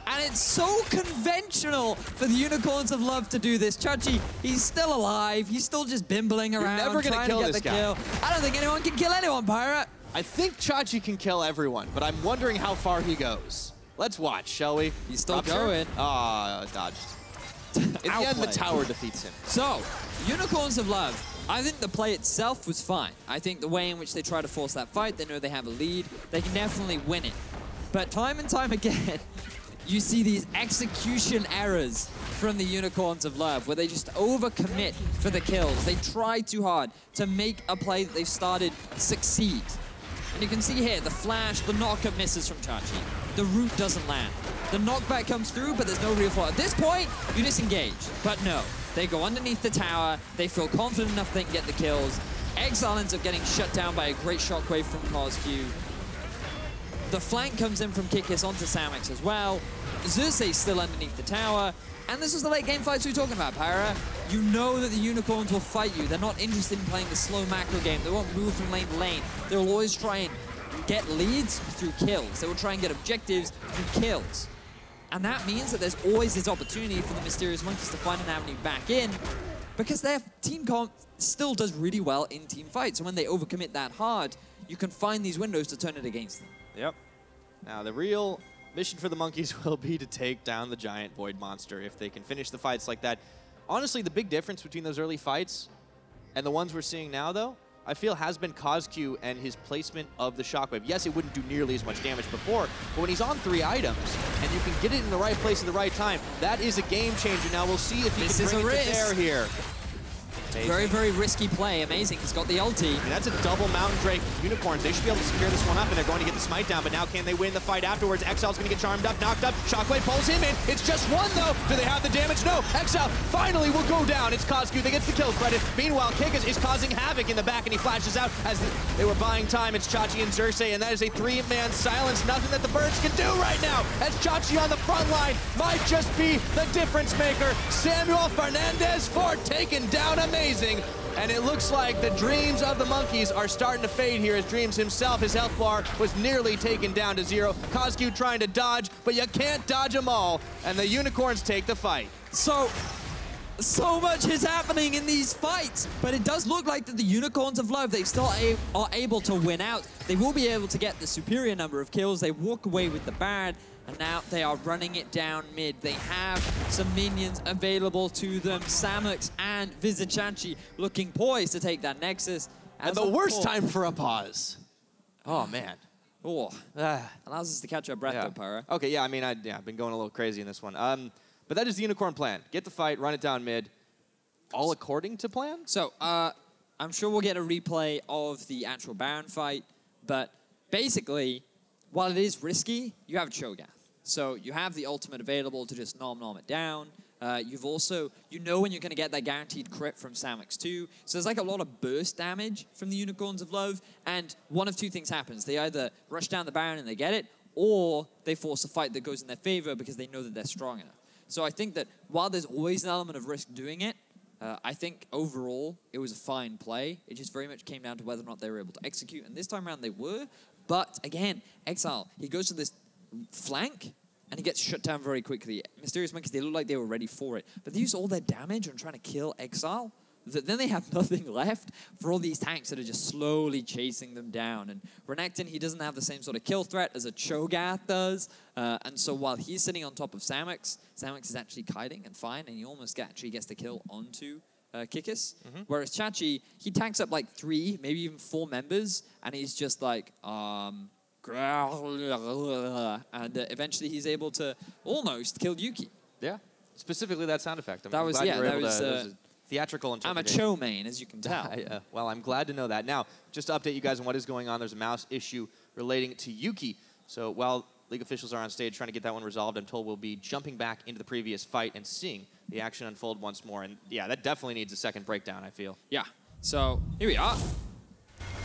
And it's so conventional for the Unicorns of Love to do this. Chachi, he's still alive. He's still just bimbling around, never gonna trying kill to get this the guy. kill. I don't think anyone can kill anyone, Pyra. I think Chachi can kill everyone, but I'm wondering how far he goes. Let's watch, shall we? He's still going. Ah, dodged. In the end, the tower defeats him. So, Unicorns of Love. I think the play itself was fine. I think the way in which they try to force that fight, they know they have a lead. They can definitely win it. But time and time again, you see these execution errors from the Unicorns of Love, where they just overcommit for the kills. They try too hard to make a play that they've started succeed. And you can see here, the flash, the knockup misses from Chachi. The root doesn't land. The knockback comes through, but there's no real fault. At this point, you disengage. But no, they go underneath the tower. They feel confident enough they can get the kills. Exile ends up getting shut down by a great shockwave from Cozq. The flank comes in from Kikis onto Samux as well. Xerxe still underneath the tower. And this is the late game fights we were talking about, Pyra. You know that the Unicorns will fight you. They're not interested in playing the slow macro game. They won't move from lane to lane. They'll always try and get leads through kills. They will try and get objectives through kills. And that means that there's always this opportunity for the Mysterious Monkeys to find an avenue back in, because their team comp still does really well in team fights. And when they overcommit that hard, you can find these windows to turn it against them. Yep. Now, the real mission for the monkeys will be to take down the giant void monster if they can finish the fights like that. Honestly, the big difference between those early fights and the ones we're seeing now, though, I feel has been Cozq and his placement of the shockwave. Yes, it wouldn't do nearly as much damage before, but when he's on 3 items and you can get it in the right place at the right time, that is a game changer. Now we'll see if he can bring it to bear here. Amazing. Very, very risky play. Amazing. He's got the ulti. And that's a double Mountain Drake. Unicorns, they should be able to secure this one up, and they're going to get the smite down, but now can they win the fight afterwards? Exile's going to get charmed up, knocked up. Shockwave pulls him in. It's just one, though. Do they have the damage? No. Exile finally will go down. It's Cozq that gets the kill credit. Meanwhile, Kikis is causing havoc in the back, and he flashes out as they were buying time. It's Chachi and Xerxe, and that is a 3-man silence. Nothing that the birds can do right now, as Chachi on the front line might just be the difference maker. Samuel Fernandez for taken down. Amazing. And it looks like the dreams of the monkeys are starting to fade here as Dreams himself, his health bar was nearly taken down to 0. Cozq trying to dodge, but you can't dodge them all. And the Unicorns take the fight. So much is happening in these fights, but it does look like that the Unicorns of Love, they still are able to win out. They will be able to get the superior number of kills. They walk away with the Baron, and now they are running it down mid. They have some minions available to them. Samux and Vizicsacsi looking poised to take that Nexus. And the worst time for a pause. Oh, man. Oh, allows us to catch our breath though, Pyra. Okay, yeah, I mean, I've been going a little crazy in this one. But that is the Unicorn plan. Get the fight, run it down mid. All according to plan? So, I'm sure we'll get a replay of the actual Baron fight, but basically, while it is risky, you have Cho'gath. So you have the ultimate available to just nom it down. You've also, you know when you're going to get that guaranteed crit from Samux too. So there's like a lot of burst damage from the Unicorns of Love, and one of two things happens. They either rush down the Baron and they get it, or they force a fight that goes in their favor because they know that they're strong enough. So I think that while there's always an element of risk doing it, I think overall it was a fine play. It just very much came down to whether or not they were able to execute, and this time around they were. But again, Exileh, he goes to this flank, and he gets shut down very quickly. Mysterious Monkeys, they look like they were ready for it. But they use all their damage on trying to kill Exileh. Then they have nothing left for all these tanks that are just slowly chasing them down. And Renekton, he doesn't have the same sort of kill threat as a Cho'gath does. And so while he's sitting on top of Samux, Samux is actually kiting and fine, and he almost actually gets the kill onto Kikis. Whereas Chachi, he tanks up like 3, maybe even 4 members, and he's just like, and eventually he's able to almost kill Yuki. Yeah, specifically that sound effect. That was, yeah, that was a theatrical interpretation. I'm a Cho main, as you can tell. Well, I'm glad to know that. Now, just to update you guys on what is going on, there's a mouse issue relating to Yuki. So while League officials are on stage trying to get that one resolved, I'm told we'll be jumping back into the previous fight and seeing the action unfold once more. And yeah, that definitely needs a second breakdown, I feel. Yeah, so here we are.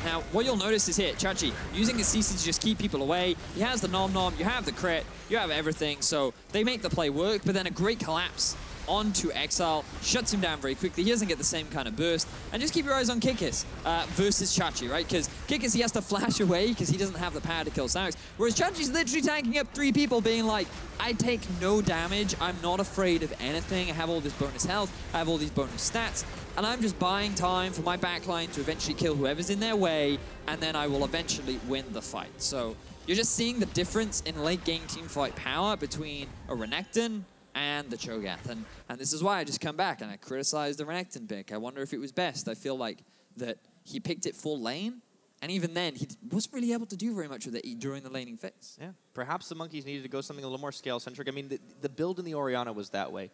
Now, what you'll notice is here, Chachi, using his CC to just keep people away. He has the nom-nom, you have the crit, you have everything, so they make the play work, but then a great collapse onto Exileh, shuts him down very quickly. He doesn't get the same kind of burst. And just keep your eyes on Kikis versus Chachi, right? Because Kikis, he has to flash away because he doesn't have the power to kill Samux. Whereas Chachi's literally tanking up 3 people being like, I take no damage. I'm not afraid of anything. I have all this bonus health. I have all these bonus stats. And I'm just buying time for my backline to eventually kill whoever's in their way, and then I will eventually win the fight. So you're just seeing the difference in late game teamfight power between a Renekton and the Cho'gath. And this is why I just come back and I criticize the Renekton pick. I wonder if it was best. I feel like that he picked it full lane, and even then, he wasn't really able to do very much with it during the laning phase. Yeah, perhaps the Monkeys needed to go something a little more scale-centric. I mean, the build in the Orianna was that way.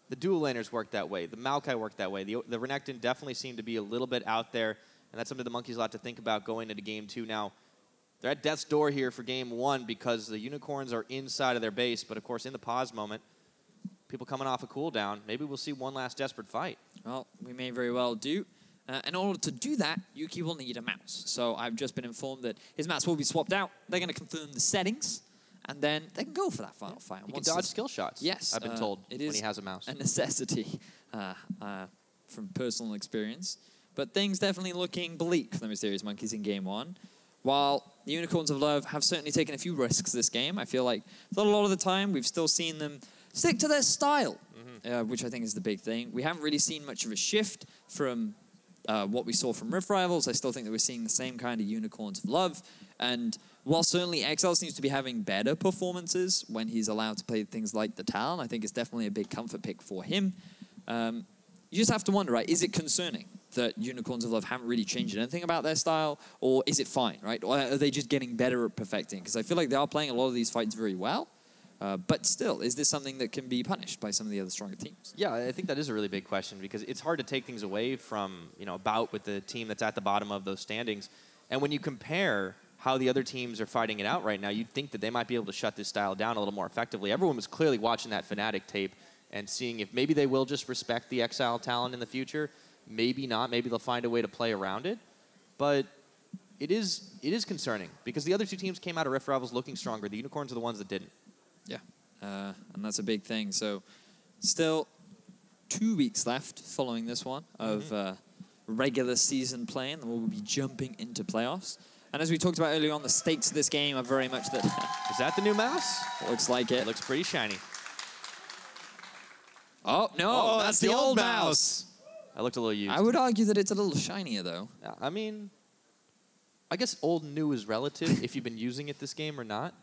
The dual laners worked that way. The Maokai worked that way. The Renekton definitely seemed to be a little bit out there, and that's something the Monkeys will have to think about going into Game 2. Now, they're at death's door here for Game 1 because the Unicorns are inside of their base, but of course, in the pause moment, people coming off a cooldown, maybe we'll see one last desperate fight. Well, we may very well do. In order to do that, Yuki will need a mouse. So I've just been informed that his mouse will be swapped out. They're going to confirm the settings, and then they can go for that final fight. He can dodge skill shots. Yes. I've been told it when is he has a mouse. a necessity from personal experience. But things definitely looking bleak for the Mysterious Monkeys in Game 1. While the Unicorns of Love have certainly taken a few risks this game, I feel like a lot of the time we've still seen them stick to their style, which I think is the big thing. We haven't really seen much of a shift from what we saw from Rift Rivals. I still think that we're seeing the same kind of Unicorns of Love. And while certainly Exileh seems to be having better performances when he's allowed to play things like the Talon, I think it's definitely a big comfort pick for him. You just have to wonder, right, is it concerning that Unicorns of Love haven't really changed anything about their style, or is it fine, right? Or are they just getting better at perfecting? Because I feel like they are playing a lot of these fights very well. But still, is this something that can be punished by some of the other stronger teams? Yeah, I think that is a really big question because it's hard to take things away from, a bout with the team that's at the bottom of those standings. And when you compare how the other teams are fighting it out right now, you'd think that they might be able to shut this style down a little more effectively. Everyone was clearly watching that Fnatic tape and seeing if maybe they will just respect the Exileh talent in the future. Maybe not. Maybe they'll find a way to play around it. But it is concerning because the other two teams came out of Rift Rivals looking stronger. The Unicorns are the ones that didn't. Yeah, and that's a big thing. So still 2 weeks left following this one of regular season play, and then we'll be jumping into playoffs. And as we talked about earlier on, the stakes of this game are very much that... Is that the new mouse? Looks like it. It looks pretty shiny. Oh, no, that's the old mouse. That looked a little used. I would argue that it's a little shinier, though. Yeah, I mean, I guess old and new is relative if you've been using it this game or not.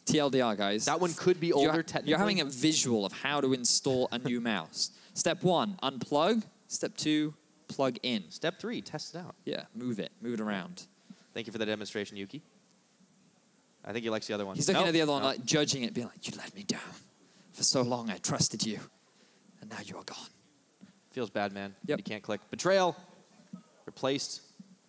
TLDR, guys. That one could be older, technically. You're having a visual of how to install a new mouse. Step 1, unplug. Step 2, plug in. Step 3, test it out. Yeah, move it around. Thank you for the demonstration, Yuki. I think he likes the other one. He's looking at the other one, like judging it, being like, you let me down. For so long, I trusted you. And now you are gone. Feels bad, man. Yep. You can't click. Betrayal. Replaced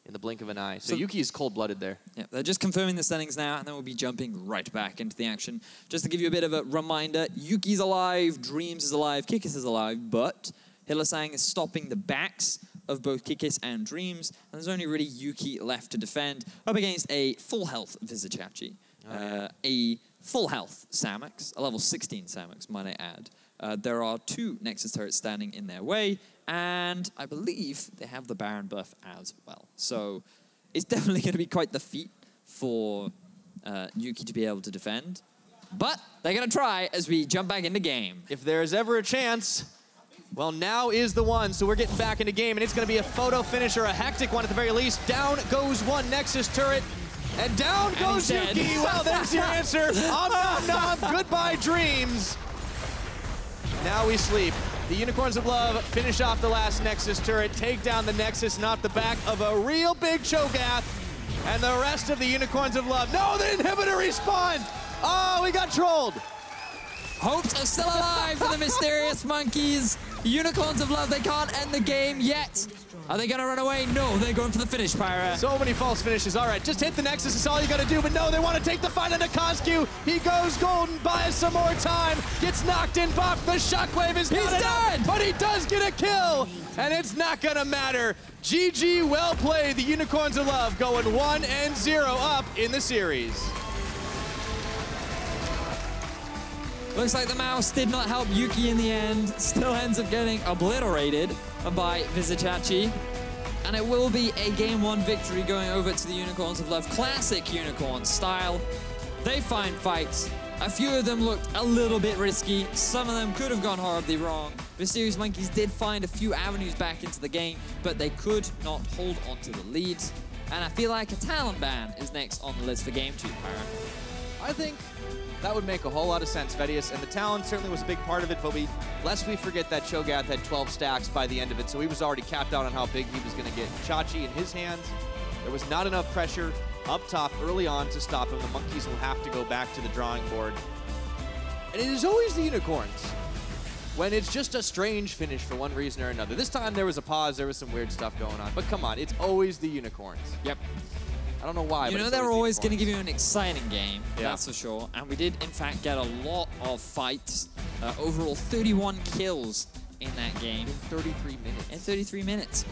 in the blink of an eye. So Yuki is cold-blooded there. Yeah, they're just confirming the settings now, and then we'll be jumping right back into the action. Just to give you a bit of a reminder, Yuki's alive, Dreams is alive, Kikis is alive, but Hylissang is stopping the backs of both Kikis and Dreams, and there's only really Yuki left to defend up against a full health Vizicsacsi, a full health Samux, a level 16 Samux, might I add. There are 2 Nexus turrets standing in their way, and I believe they have the Baron buff as well. So it's definitely going to be quite the feat for Yuki to be able to defend, but they're going to try as we jump back into game. If there's ever a chance, well, now is the one, so we're getting back into game, and it's going to be a photo finish or a hectic one at the very least. Down goes one Nexus turret, and down goes Yuki. Well, there's your answer. Om nom nom, goodbye Dreams. Now we sleep. The Unicorns of Love finish off the last Nexus turret, take down the Nexus, not the back of a real big Cho'gath, and the rest of the Unicorns of Love. No, the inhibitor respawned. Oh, we got trolled. Hopes are still alive for the mysterious monkeys. Unicorns of Love, they can't end the game yet. Are they gonna run away? No, they're going for the finish, Pyra. So many false finishes. All right, just hit the Nexus, it's all you gotta do, but no, they want to take the fight into Cozq. He goes golden, buys some more time, gets knocked in, buff, the shockwave is not enough, but he does get a kill, and it's not gonna matter. GG, well played. The Unicorns of Love going 1-0 up in the series. Looks like the mouse did not help Yuki in the end. Still ends up getting obliterated by Vizicsacsi. And it will be a Game 1 victory going over to the Unicorns of Love. Classic Unicorn style. They find fights. A few of them looked a little bit risky. Some of them could have gone horribly wrong. Mysterious Monkeys did find a few avenues back into the game, but they could not hold onto the leads. And I feel like a Talon ban is next on the list for Game 2, Pyra. I think that would make a whole lot of sense, Vedius, and the Talon certainly was a big part of it, but lest we forget that Cho'gath had 12 stacks by the end of it, so he was already capped out on how big he was going to get. Chachi in his hands, there was not enough pressure up top early on to stop him. The Monkeys will have to go back to the drawing board. And it is always the Unicorns when it's just a strange finish for one reason or another. This time there was a pause, there was some weird stuff going on, but come on, it's always the Unicorns. Yep. I don't know why, you but know they're always going to give you an exciting game, that's for sure. And we did, in fact, get a lot of fights. Overall, 31 kills in that game. In 33 minutes. In 33 minutes.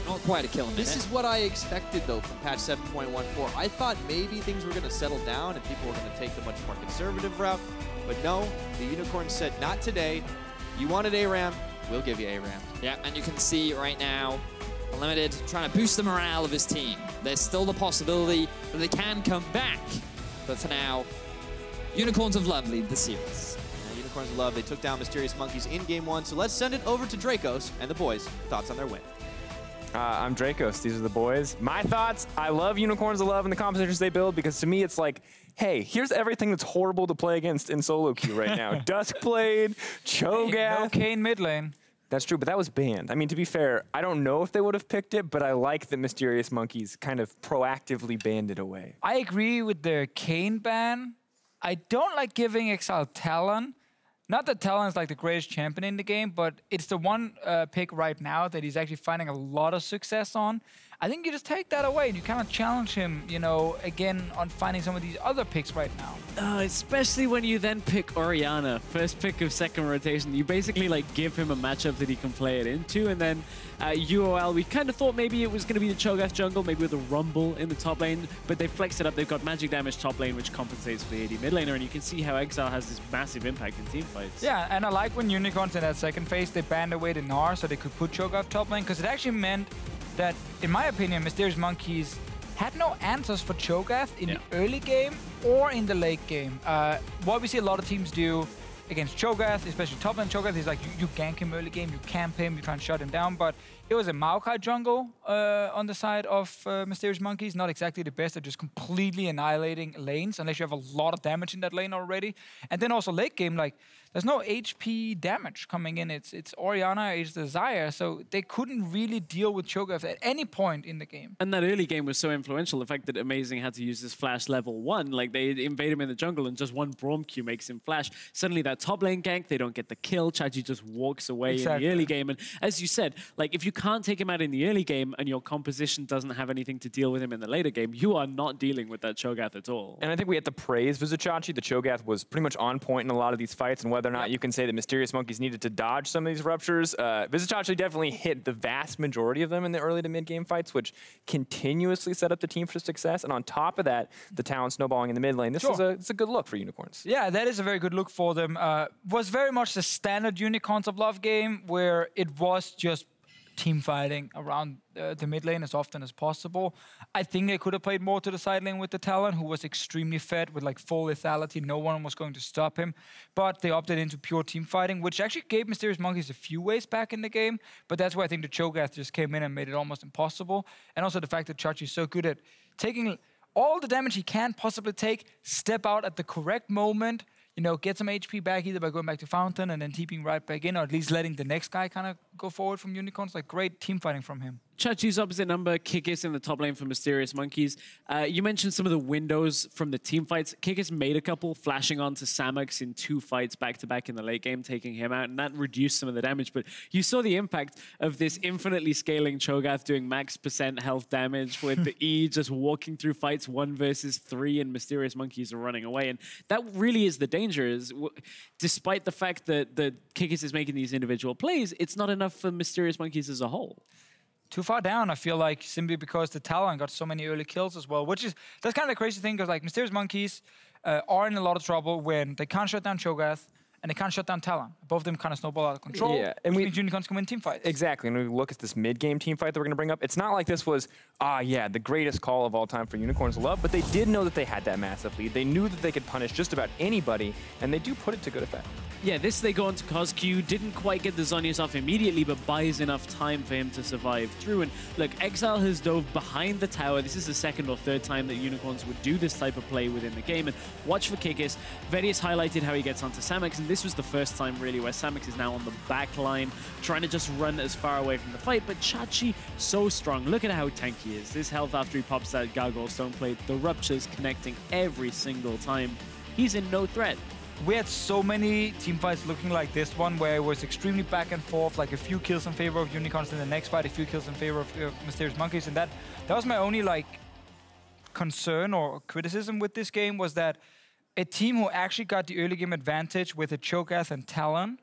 Not quite a kill a minute. This is what I expected, though, from patch 7.14. I thought maybe things were going to settle down and people were going to take the much more conservative route. But no, the Unicorns said, not today. You wanted ARAM, we'll give you ARAM. Yeah, and you can see right now, Unlimited trying to boost the morale of his team. There's still the possibility that they can come back. But for now, Unicorns of Love lead the series. Unicorns of Love, they took down Mysterious Monkeys in Game 1. So let's send it over to Drakos and the boys. Thoughts on their win? I'm Drakos. These are the boys. My thoughts, I love Unicorns of Love and the compositions they build because to me it's like, hey, here's everything that's horrible to play against in solo queue right now. Duskblade, Cho'gath. No Kayn mid lane. That's true, but that was banned. I mean, to be fair, I don't know if they would have picked it, but I like that Mysterious Monkeys kind of proactively banned it away. I agree with the Kayn ban. I don't like giving Exileh Talon. Not that Talon is like the greatest champion in the game, but it's the one pick right now that he's actually finding a lot of success on. I think you just take that away and you kind of challenge him, you know, again on finding some of these other picks right now. Especially when you then pick Orianna, first pick of second rotation. You basically like give him a matchup that he can play it into, and then UOL, we kind of thought maybe it was going to be the Cho'gath jungle, maybe with a Rumble in the top lane, but they flexed it up. They've got magic damage top lane, which compensates for the AD mid laner, and you can see how Exileh has this massive impact in team fights. Yeah, and I like when Unicorns in that second phase, they banned away the Gnar so they could put Cho'gath top lane, because it actually meant that, in my opinion, Mysterious Monkeys had no answers for Cho'gath in the early game or in the late game. What we see a lot of teams do against Cho'gath, especially top lane Cho'gath, is like you gank him early game, you camp him, you try and shut him down, but it was a Maokai jungle on the side of Mysterious Monkeys. Not exactly the best at just completely annihilating lanes, unless you have a lot of damage in that lane already. And then also late game, like, there's no HP damage coming in. It's Orianna, it's the Xayah, so they couldn't really deal with Cho'gath at any point in the game. And that early game was so influential. The fact that Amazing had to use this flash level 1, like they invade him in the jungle and just one Braum Q makes him flash. Suddenly that top lane gank, they don't get the kill. Chachi just walks away in the early game. And as you said, like if you can't take him out in the early game and your composition doesn't have anything to deal with him in the later game, you are not dealing with that Cho'gath at all. And I think we have to praise Vizicsacsi. The Cho'gath was pretty much on point in a lot of these fights, and whether or not you can say that Mysterious Monkeys needed to dodge some of these ruptures, Vizicsacsi definitely hit the vast majority of them in the early to mid-game fights, which continuously set up the team for success. And on top of that, the Talon snowballing in the mid lane. This is it's a good look for Unicorns. Yeah, that is a very good look for them. Was very much the standard Unicorns of Love game, where it was just team fighting around the mid lane as often as possible. I think they could have played more to the side lane with the Talon, who was extremely fed with like full lethality. No one was going to stop him. But they opted into pure team fighting, which actually gave Mysterious Monkeys a few ways back in the game. But that's why I think the Cho'gath just came in and made it almost impossible. And also the fact that Chachi is so good at taking all the damage he can possibly take, step out at the correct moment, you know, get some HP back either by going back to Fountain and then TPing right back in, or at least letting the next guy kind of go forward from Unicorns. Like, great team fighting from him. Chachi's opposite number, Kikis in the top lane for Mysterious Monkeys. You mentioned some of the windows from the team fights. Kikis made a couple, flashing onto Samux in 2 fights back-to-back in the late game, taking him out, and that reduced some of the damage. But you saw the impact of this infinitely scaling Cho'gath doing max % health damage with the E just walking through fights 1 versus 3, and Mysterious Monkeys are running away. And that really is the danger, is despite the fact that Kikis is making these individual plays, it's not enough for Mysterious Monkeys as a whole. Too far down, I feel like, simply because the Talon got so many early kills as well, that's kind of the crazy thing, because like Mysterious Monkeys are in a lot of trouble when they can't shut down Cho'gath and they can't shut down Talon. Both of them kind of snowball out of control. Yeah, and Unicorns can win team fights. Exactly, and when we look at this mid-game team fight that we're going to bring up, it's not like this was, the greatest call of all time for Unicorns Love, but they did know that they had that massive lead. They knew that they could punish just about anybody, and they do put it to good effect. Yeah, this they go onto Cozq, didn't quite get the Zhonya's off immediately, but buys enough time for him to survive through. And look, Exileh has dove behind the tower. This is the 2nd or 3rd time that Unicorns would do this type of play within the game. And watch for Kikis. Vedius highlighted how he gets onto Samux, and this was the first time really where Samux is now on the back line, trying to just run as far away from the fight. But Chachi, so strong. Look at how tanky he is. His health after he pops that Gargoyle Stone Plate, the ruptures connecting every single time. He's in no threat. We had so many team fights looking like this one, where it was extremely back and forth, like a few kills in favor of Unicorns in the next fight, a few kills in favor of Mysterious Monkeys, and that was my only like concern or criticism with this game, was that a team who actually got the early game advantage with a Cho'gath and Talon,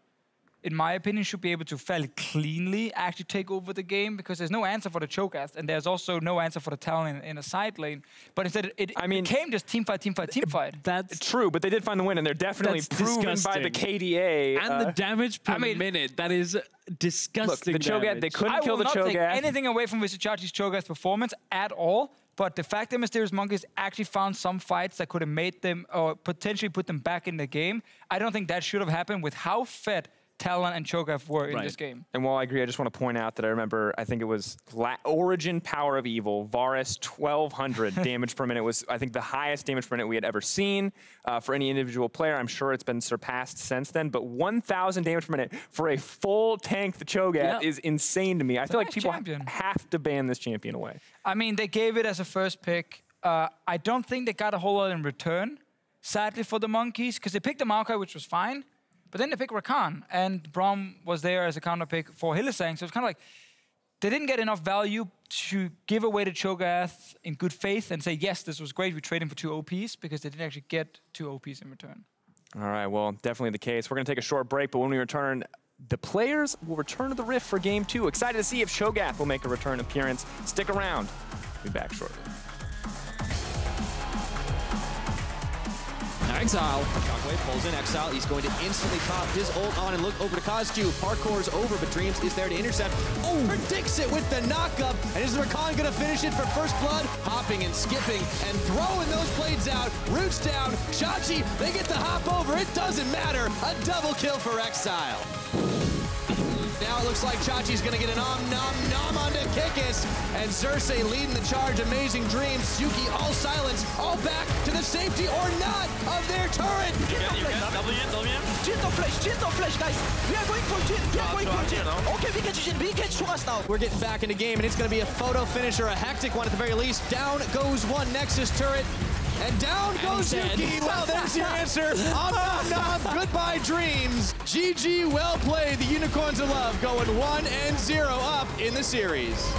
in my opinion, should be able to fairly cleanly actually take over the game, because there's no answer for the Cho'gath, and there's also no answer for the Talon in a side lane. But instead, it became just team fight. That's true, but they did find the win, and they're definitely proven by the KDA. And the damage per minute, that is disgusting. Look, the Cho'gath, they couldn't kill the Cho'gath. I will not take anything away from Vizicacsi's Cho'gath performance at all, but the fact that Mysterious Monkeys actually found some fights that could have made them, or potentially put them back in the game, I don't think that should have happened with how fed Talon and Cho'gath were in this game. And while I agree, I just want to point out that I remember, I think it was Origin Power of Evil, Varus 1200 damage per minute was, I think, the highest damage per minute we had ever seen for any individual player. I'm sure it's been surpassed since then, but 1,000 damage per minute for a full tank, the Cho'gath, is insane to me. I feel like people have to ban this champion away. I mean, they gave it as a first pick. I don't think they got a whole lot in return, sadly, for the Monkeys, because they picked the Maokai, which was fine. But then they picked Rakan, and Braum was there as a counter pick for Hylissang. So it's kind of like they didn't get enough value to give away the Cho'gath in good faith and say, yes, this was great, we trade him for 2 OPs, because they didn't actually get 2 OPs in return. All right, well, definitely the case. We're going to take a short break, but when we return, the players will return to the Rift for Game 2. Excited to see if Cho'gath will make a return appearance. Stick around. We'll be back shortly. Exileh. Shockwave pulls in Exileh. He's going to instantly pop his ult on and look over to Cozq. Parkour's over, but Dreams is there to intercept. Oh, predicts it with the knockup. And is Rakan going to finish it for first blood? Hopping and skipping and throwing those blades out. Roots down. Xayah, they get the hop over. It doesn't matter. A double kill for Exileh. Now it looks like Chachi's gonna get an nom onto Kikis, and Xerxe leading the charge. Amazing Dreams. Yuki all silence, all back to the safety or not of their turret. Jhin no flash, guys. We are going for Jhin. We are going for Jhin. Okay, we get Jhin. We get Cho'gath now. We're getting back into game, and it's gonna be a photo finish or a hectic one at the very least. Down goes one Nexus turret. And down goes Yuki. Well, there's your answer. Nom. Goodbye, Dreams. GG, well played. The Unicorns of Love going 1-0 up in the series.